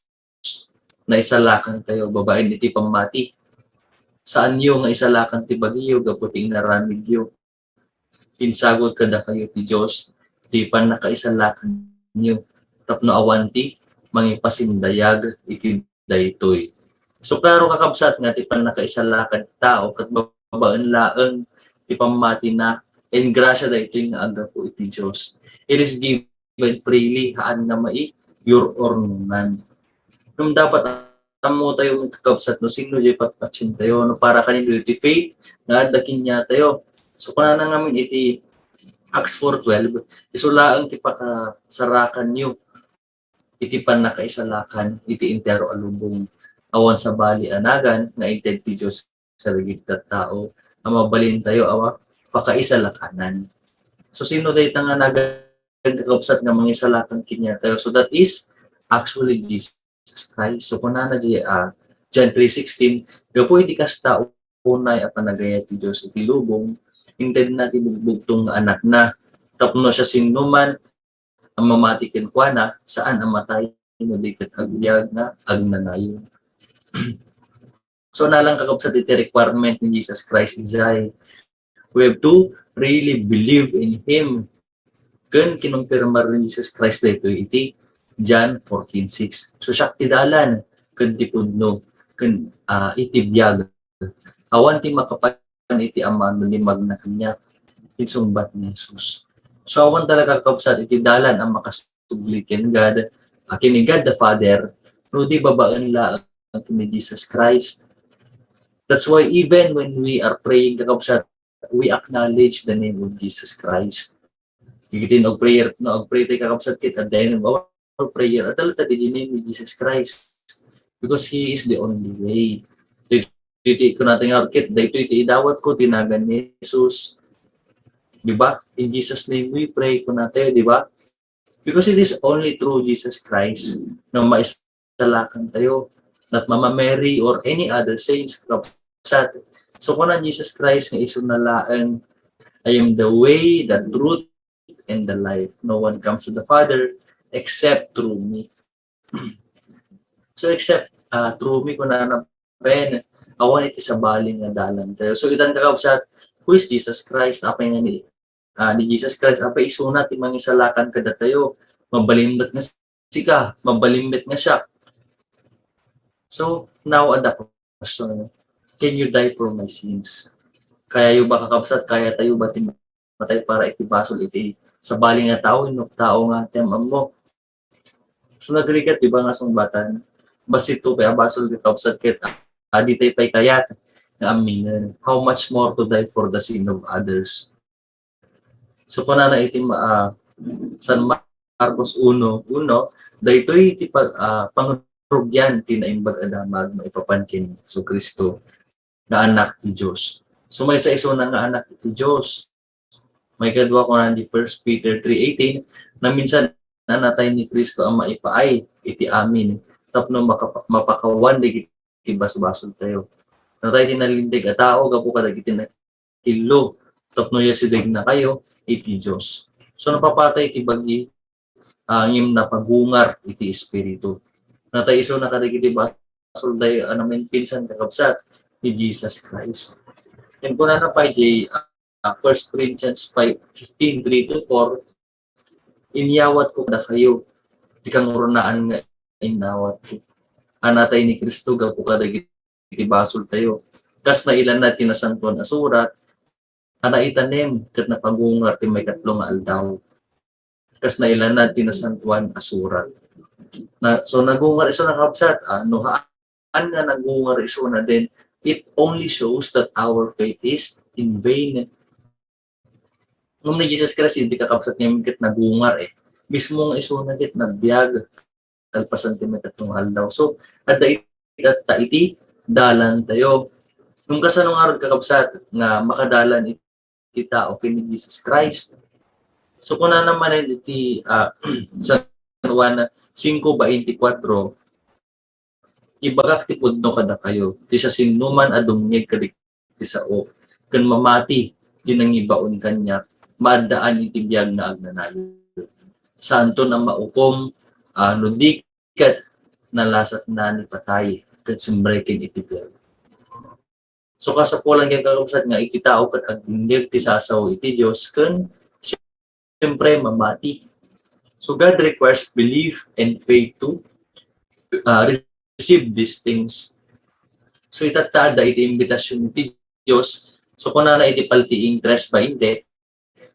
na isalakan tayo, babaen iti pamati. Saan nyo nga isalakan ti bagiyo, gaputing naramid yo. Pinsagot kada kayo ti Diyos, tipan na kaisalakan nyo. Tapno awan ti, mangipasindayag iti daytoy. So klaro kakabsat nga ti panakaisalakan tao ket babaan laeng ti pamati na en grasya daytoy nga agapo iti Dios. It is given freely haan nga mai your or none. Nung dapat tamo tayo ng kakabsat no sino di patpatsin tayo no para kanino iti faith nga dakin niya tayo. So kuna na ngamin iti Acts 4:12 isulaan ti pakasarakan niyo iti panakaisalakan iti entero alubong awan sa bali anagan nga ited ti Dios sa ligid kat tao ang mabalin tayo awa pakaisalakanan. So sino tayo nga nagkakabsat nga mangisalakan kinya tayo. So that is actually Jesus Christ. So kung na John 3:16 gapo iti kasta unay at panagaya ti Dios iti lubong intend natin bugbugtong anak na tapno siya sinuman ang mamati kenkwana saan ang matay no diket agbyag na agnanayon. So nalang kakabsat iti requirement ni Jesus Christ ijay we have to really believe in Him. Kun kinumpirma ni Jesus Christ dito iti John 14:6. So siya tidalan kun tipudno kun iti biyag. Awan ti makapan iti ama no ni magna kanya itsumbat ni Jesus. So awan talaga kakabsat iti dalan ang makasubli ken God. Kini God the Father no di babaan la ni Jesus Christ. That's why even when we are praying kakabsat we acknowledge the name of Jesus Christ. Igitin og prayer no og pray tayo kakabsat kit at the end of our prayer at the name of Jesus Christ because He is the only way. Dito ko natin nga kit dito idawat ko tinagan ni Jesus. Di ba? In Jesus name we pray ko natin, di ba? Because it is only through Jesus Christ na maisalakan tayo. Not Mama Mary or any other saints kakabsat. So kung na Jesus Christ nga isunalaan, I am the way, the truth, and the life. No one comes to the Father except through me. So except through me, kung na napen, awan iti sa baling nga dalan tayo. So itan kakabsat, who is Jesus Christ? Apay nga ni Jesus Christ, apay isuna ti mangisalakan kada tayo. Mabalimbet nga sika, mabalimbet nga siya. So now the question, can you die for my sins? Kaya yung ba kakabsat, kaya tayo ba matay para itibasol iti sa bali nga tao, inok tao nga temam mo. So nagrigat, di ba nga sumbatan, basito kaya basol kakabsat kit, di tayo pa'y kayat na aminin. How much more to die for the sin of others? So kung na itim San Marcos 1:1, daytoy iti pangrugyan tinaimbag adamag maipapankin so Kristo na anak ti Diyos. So may isa na nga anak ti Diyos. May kadwa ko na di 1 Peter 3:18 na minsan na natay ni Kristo ang maipaay iti amin tapno mapakawan di iti basbasol tayo. Natay tinalindig a tao gapo kadagiti na ilo tapno yasidig na kayo iti Diyos. So napapatay iti bagi ngim na pagungar iti espiritu. Natay iso na kadagiti basol tayo anamin pinsan kakabsat ni Jesus Christ. And kung na pa 1 Corinthians 5:15-3-4, inyawat ko na kayo, ikang runaan nga inawat ko. Anatay ni Kristo, gapo kadagiti basol tayo. Kas na ilan na tinasantuan asurat, itanem, kat na pagungar ti may katlong aldaw. Kas na ilan na tinasantuan asurat. So nagungar iso na kapsat, haan nga nagungar iso na din, it only shows that our faith is in vain. Nung ni Jesus Christ, hindi kakapsat niya mikit nagungar mismo nga iso na dit nagbiag, talpasan ti may katlong aldaw. So, at iti dalan tayo. Nung kasanong araw kakapsat nga makadalan iti tao kini Jesus Christ. So, kung na naman iti sa Juan 5:24, ibagak ti pudno kada kayo, ti sa sinuman adumngeg kadik ti sao, ken mamati dinangibaon kanya, maadaan iti biyag na agnanayon. Santo na maukom, no dikat nalasat na ni patay, ken simbrekin iti biyag. So kasapulan kay kakabsat nga ikitao ket agdingeg ti sasaw iti Dios ken siyempre mamati. So God requires belief and faith to receive these things. So itatada iti imbitasyon ti Dios. So kung na iti palti interest ba hindi,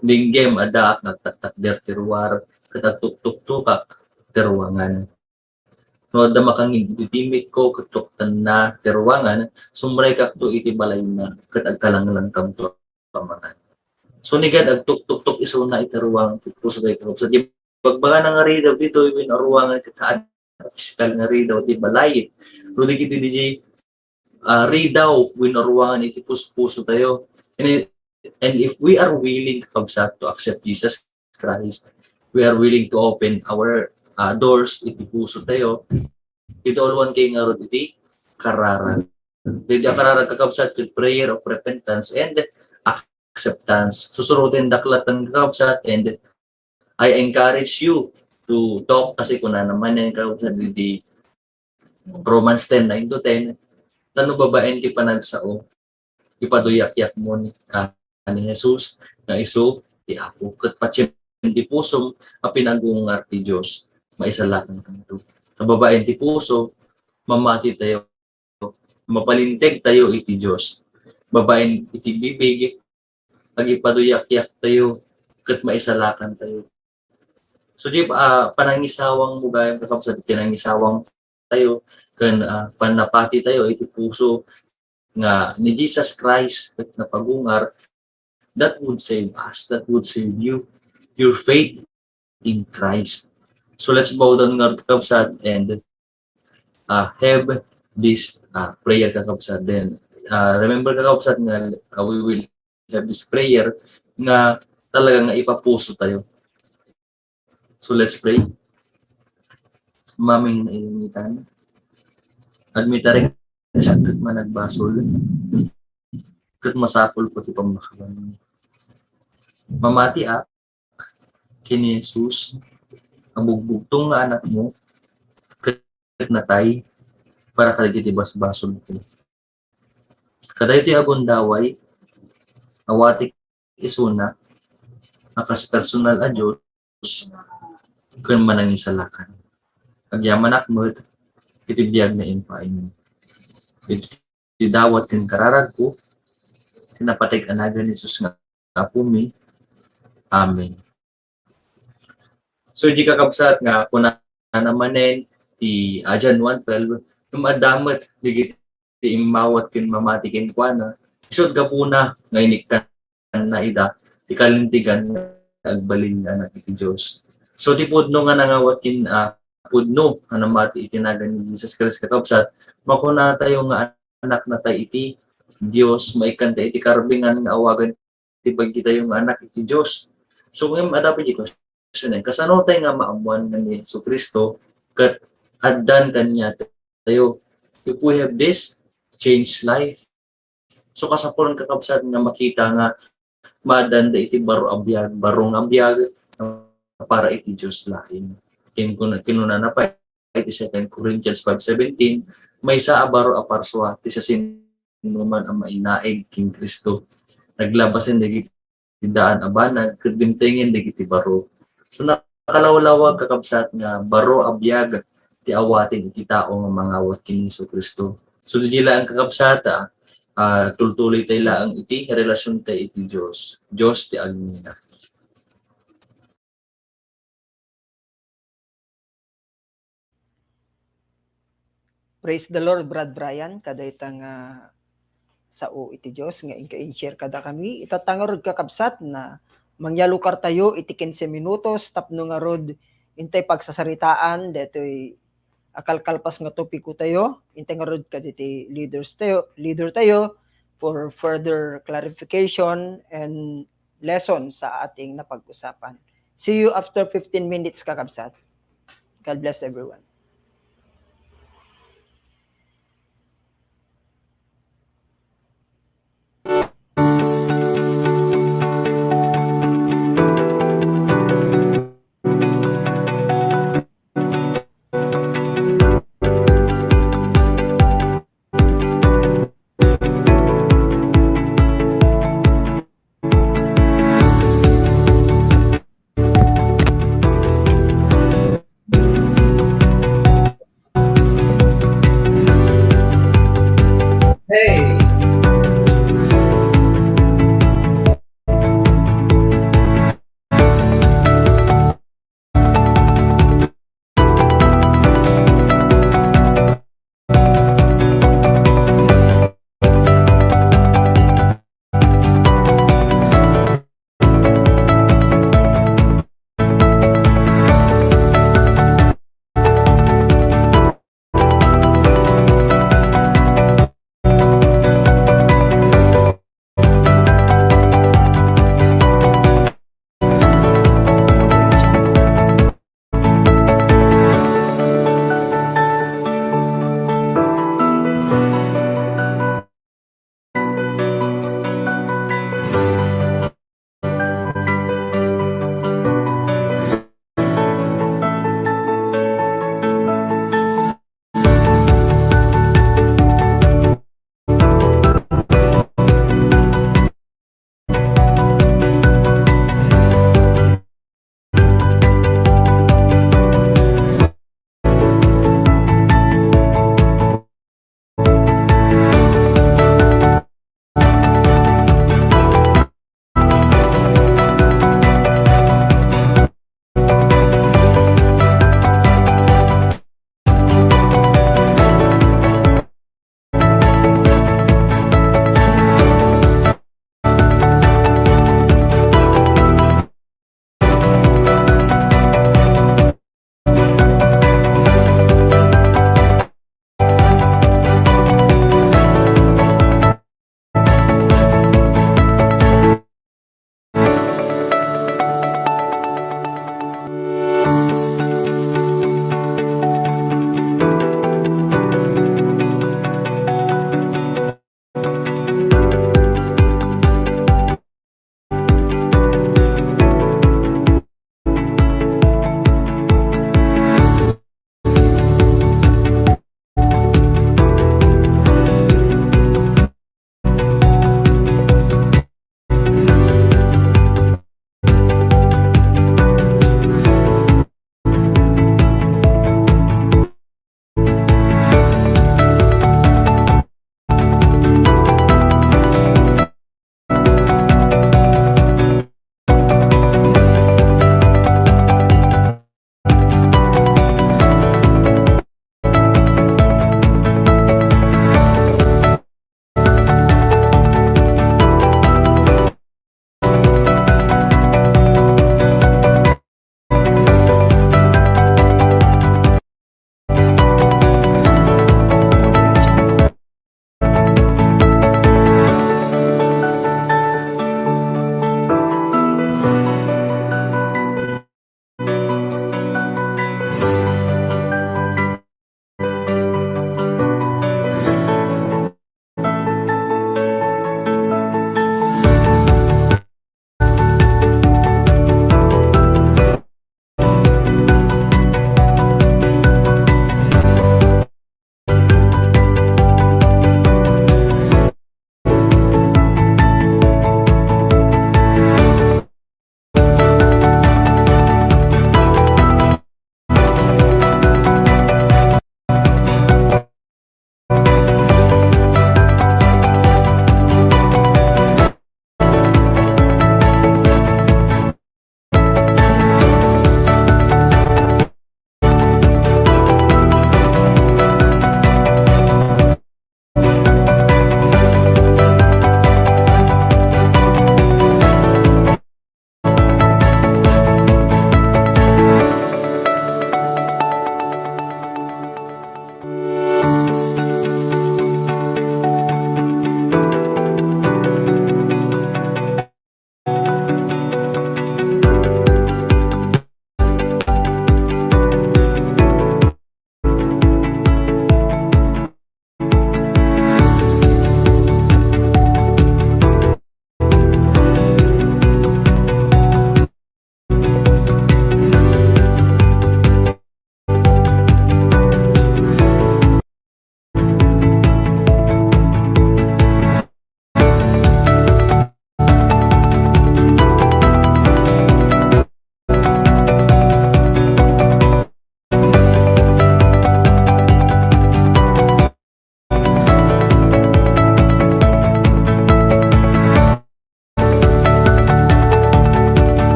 dinggem ada at nagtatak der tiruar, katatuk-tuk-tukak tiruangan. No, da makang itimik ko, katuktan na, terwangan, sumray kak to iti balay na, katagkalang lang kam to pamanan. So nigad ag tuk iso na itaruwang puso kay ko. Sa di pagbaga na nga ridaw dito ibin aruwang kataan physical nga ridaw di balay. So di kiti DJ ridaw win aruwangan iti puso tayo. And if we are willing kabsat to accept Jesus Christ, we are willing to open our doors iti puso tayo. Ito alwan kay nga rod iti kararan. Dito kararan kakabsat with prayer of repentance and acceptance. Susurutin daklatan kakabsat and I encourage you to talk kasi kung na naman yung kakabsat di Romans 10:9-10 tano babaen ti panagsao ipaduyak-yak mo ni Jesus na iso ti Apo ket patsim ti puso a pinagungar ti Dios maisalakan kanto. Sa babaen ti puso mamati tayo mapalintig tayo iti Dios. Babaen iti bibig agipaduyak-yak tayo ket maisalakan tayo. So di panangisawang mo gayam kakabsat pinangisawang tayo ken panapati tayo iti puso nga ni Jesus Christ ket napagungar that would save us, that would save you, your faith in Christ. So let's bow down nga kakabsat and have this prayer kakabsat. Then remember kakabsat nga we will have this prayer nga talagang nga ipapuso tayo. So let's pray. Maming nainitan. Admita rin sa kat managbasol. Kat masapol ko ti pamakaban. Mamati kini Jesus ang bugbugtong nga anak mo kat natay para kalagiti basbasol ko. Kaday ti agundaway awati isuna akas personal a Diyos kung manangin salakan. Agyaman akmod, itibiyag na impain. Idawat kin kararag ko, tinapatay anagan ni Jesus nga apumi. Amen. So, di kakabsat nga, kung na namanen, ti John 1:12, dumadamat, di imawat kin mamati kin kwa na, isod ka po na, ngayon na ida, ikalintigan agbalin na iti Diyos. So ti pudno nga nangawat kin pudno nga namati itinagan ni Jesus Christ kakabsat makuna tayo nga anak na tayo iti Diyos maikanta iti karbingan nga awagan ti pagkita yung anak iti Diyos. So ngayon adapi di question kasano tayo nga maamuan ni Jesus Kristo kat addan kanya tayo. If we have this change life. So kasapon kakabsat nga makita nga madanda iti barong abiyag para iti Diyos lain. Kinuna na pa iti 2 Corinthians 5:17 may sa abaro aparswa ti sa sinuman ang mainaig king Kristo. Naglabasin dagiti daan abanag ket bintengin dagiti baro. So nakalawlawag kakabsat nga baro abiyag ti awatin iti tao nga mangawat kin Hesus Kristo. So dili ang kakabsata tultuloy tayo lang iti relasyon tayo iti Diyos. Diyos ti agmina. Praise the Lord, Brad Brian. Kadaytang sao iti Diyos nga inka-share kada kami. Itatangarod kakabsat na mangyalukar tayo iti 15 minutos tapno nga rod intay pagsasaritaan detoy akalkalpas nga topiko tayo intay nga rod kaditi leader tayo for further clarification and lesson sa ating napag-usapan. See you after 15 minutes kakabsat. God bless everyone.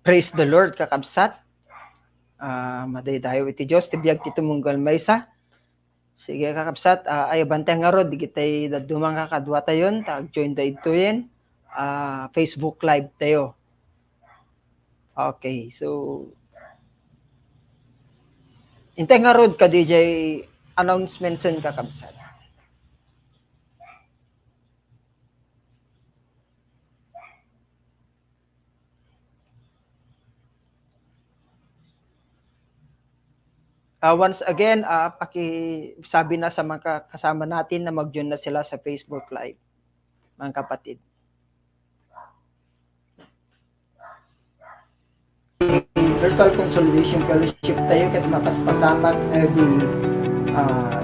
Praise the Lord, kakabsat. Madaydayo iti Diyos, tibiyag ti tumunggal maysa. Sige kakabsat, ay bantay nga rod, di kita'y dadumang kakadwa tayon, tag-join da ito yan. Facebook Live tayo. Okay, so intay nga rod ka DJ announcement sen kakabsat. Once again, pakisabi na sa mga kasama natin na mag-join na sila sa Facebook Live, mga kapatid. Virtual Consolidation Fellowship tayo kat makaspasamak every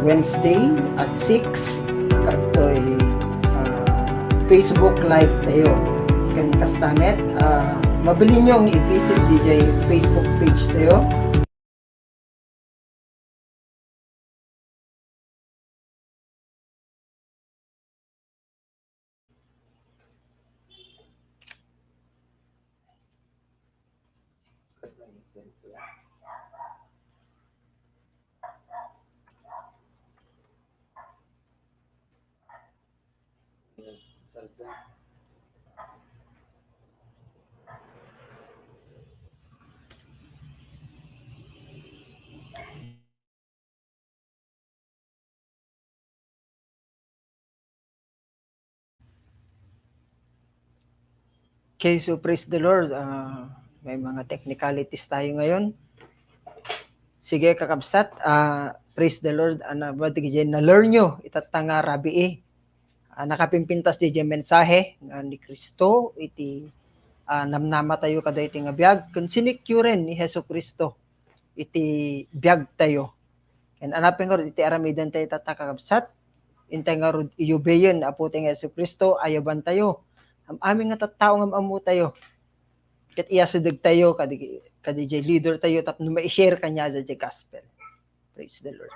Wednesday at 6 katoy Facebook Live tayo kan kastamet. Mabili nyo ang i-visit DJ Facebook page tayo. Okay, so praise the Lord. May mga technicalities tayo ngayon. Sige kakabsat, praise the Lord. Na-learn nyo, itatanga rabi nakapimpintas di mensahe ni Kristo, iti namnama tayo kada iti nga biyag. Kung sinikюren ni Heso Kristo, iti biyag tayo. And anapin nga iti aramidan tayo tatakakabsat, intay nga rod iyubayon, apo tayo Heso Kristo, ayaban tayo. Aming nga tattao nga maamu tayo. Kat iyasadag tayo, kadijay leader tayo, tapos ma-share kanya sa gospel. Praise the Lord.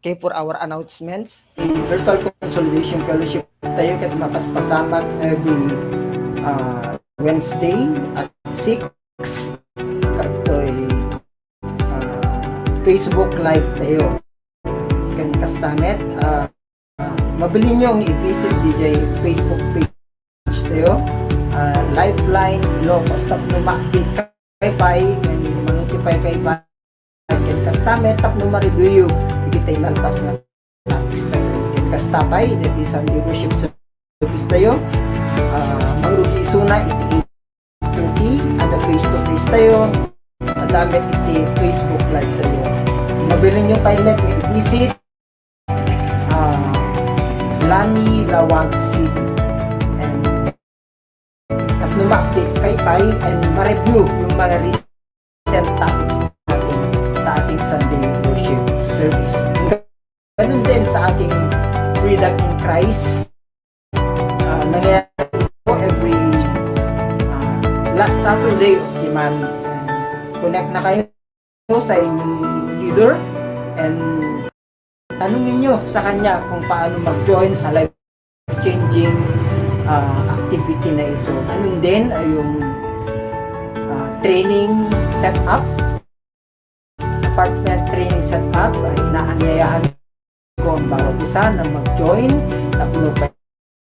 Okay, for our announcements. Virtual Consolidation Fellowship tayo kat makaspasamak every Wednesday at 6 katoy Facebook Live tayo. Kan kastamet, mabili nyo ang i-visit DJ Facebook page tayo. Lifeline, Ilocos, tapno ma-update kay Pai, and ma-notify kay Pai, and kastamet, tapno ma-review, ikitay lalpas nga topics tayo, and kastapay, that is ang worship service tayo, mangrugi suna, iti 8:30, at face-to-face tayo, madamit iti Facebook Live tayo. Mabili nyo paimet nga i-visit, Lami, Lawag City. Ma-update kay Pai and ma-review yung mga recent topics natin sa ating Sunday worship service. Ganun din sa ating Freedom in Christ. Nangyayari po every last Saturday of the month. Connect na kayo sa inyong leader and tanungin nyo sa kanya kung paano mag-join sa life-changing activity na ito. Ganun din ay yung training setup, apartment training setup, ay inaanyayahan ko ang bawat isa na mag-join, tapos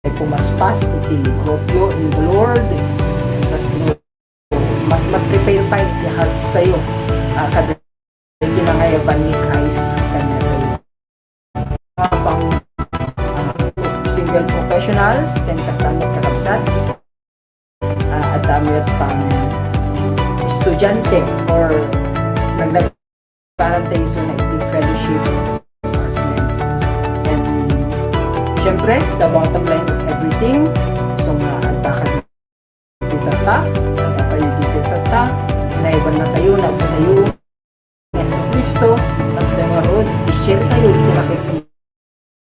ay pumaspas iti growth in the Lord, mas mag-prepare pa iti hearts tayo kada ginangayaban ni Christ kanya tayo. Pang single professionals, kan kastamit kakabsat, at dami at pang estudyante or nagdagkanan tayo so na iti fellowship department. And syempre, the bottom line of everything, so nga ata ka dito tata, inaiban na tayo, nagpatayo Yesu Cristo, at dangarod, i-share tayo, tinakit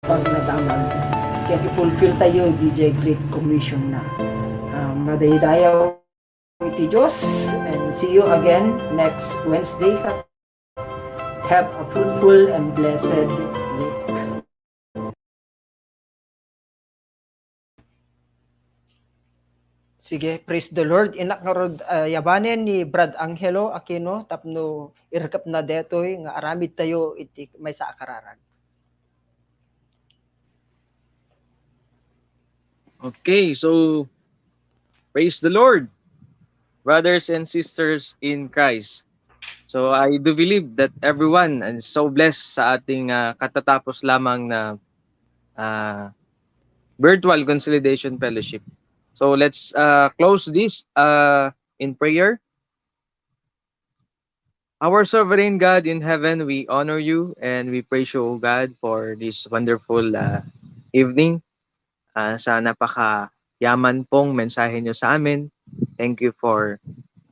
pag nadaman. Kaya i-fulfill tayo DJ Great Commission na. Madaydayaw iti Diyos, and see you again next Wednesday. Have a fruitful and blessed week. Sige, praise the Lord. Inak nga rod yabanen ni Brad Angelo Aquino tapno irkap na detoy nga aramid tayo iti may sa akararan. Okay, so praise the Lord, brothers and sisters in Christ. So I do believe that everyone is so blessed sa ating katatapos lamang na virtual consolidation fellowship. So let's close this in prayer. Our sovereign God in heaven, we honor you and we praise you, O God, for this wonderful evening. Sa napaka-yaman pong mensahe nyo sa amin. Thank you for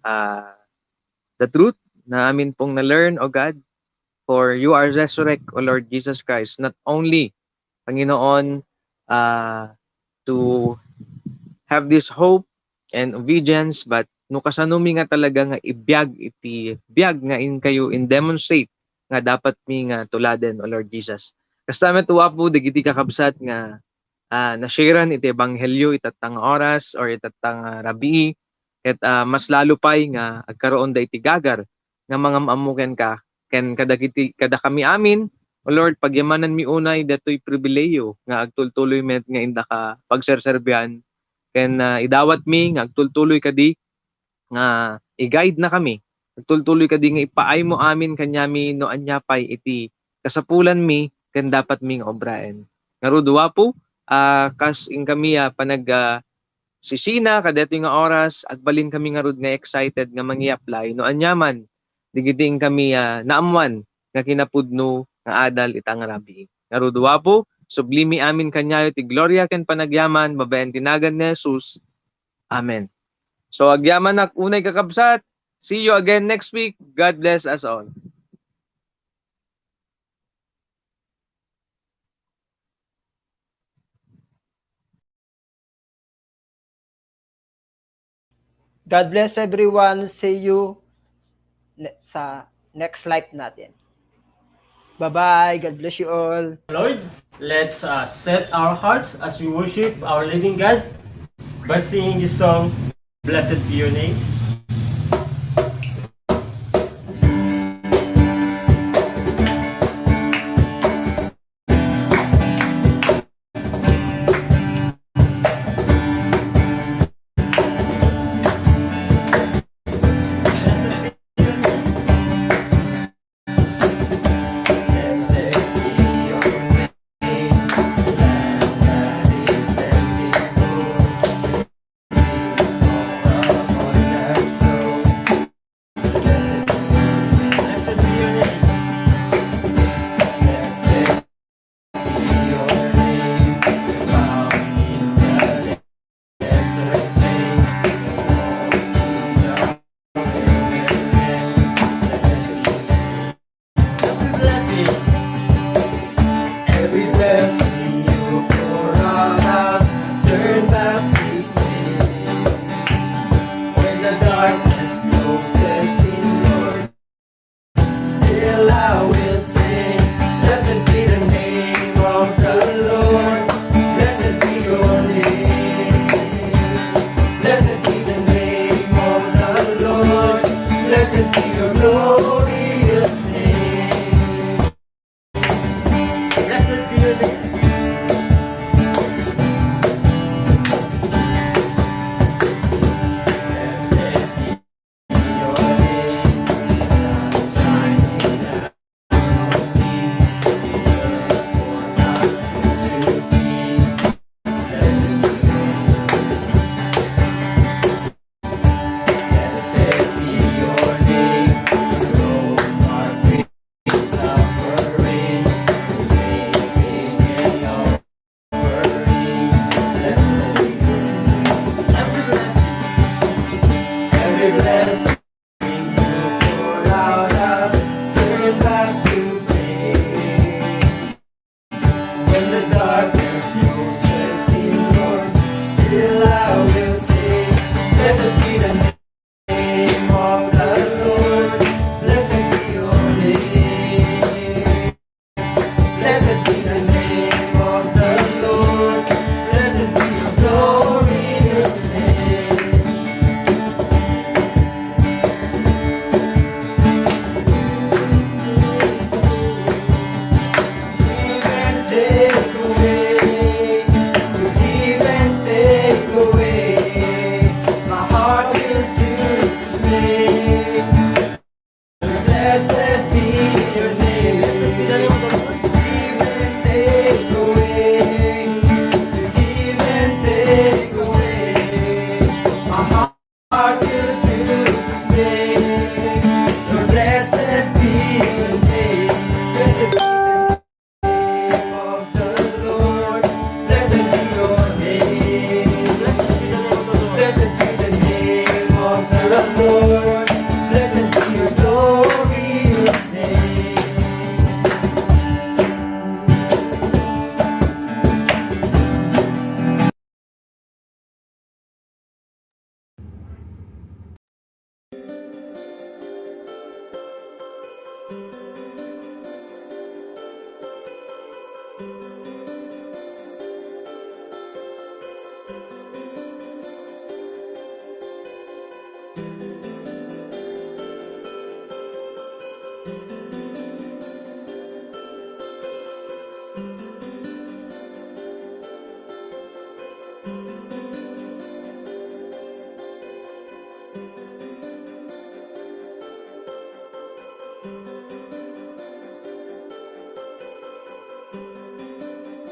the truth na amin pong na-learn, O God. For you are resurrect, O Lord Jesus Christ, not only, Panginoon, to have this hope and obedience, but no kasanumi nga talaga nga ibiyag iti biyag nga in kayo in demonstrate nga dapat mi nga tuladen, O Lord Jesus. Kasama tuwa po digiti kakabsat nga na-sharean iti ebanghelyo itatang oras or itatang rabii at mas lalo pay nga agkaroon da iti gagar nga mga maamuken ka ken kada kami amin, O Lord, pagyamanan mi unay datoy pribileyo nga agtultuloy met nga inda ka pagserserbihan ken idawat mi nga agtultuloy kadi nga i-guide na kami. Agtultuloy kadi nga ipaay mo amin kanyami no anyapay iti kasapulan mi ken dapat mi nga obraen. Ngaruduwa po kas in kami panag sisina kadeto nga oras agbalin kami nga rod nga excited nga mangi-apply no anyaman digiting kami naamuan nga kinapudno nga adal itang rabi. Ngaruduwa po sublimi amin kanyayo ti gloria ken panagyaman babaen tinagan ni Jesus. Amen. So agyaman nak unay kakabsat. See you again next week. God bless us all. God bless everyone. See you sa next live natin. Bye-bye. God bless you all. Lord, let's set our hearts as we worship our living God by singing this song, Blessed be your name.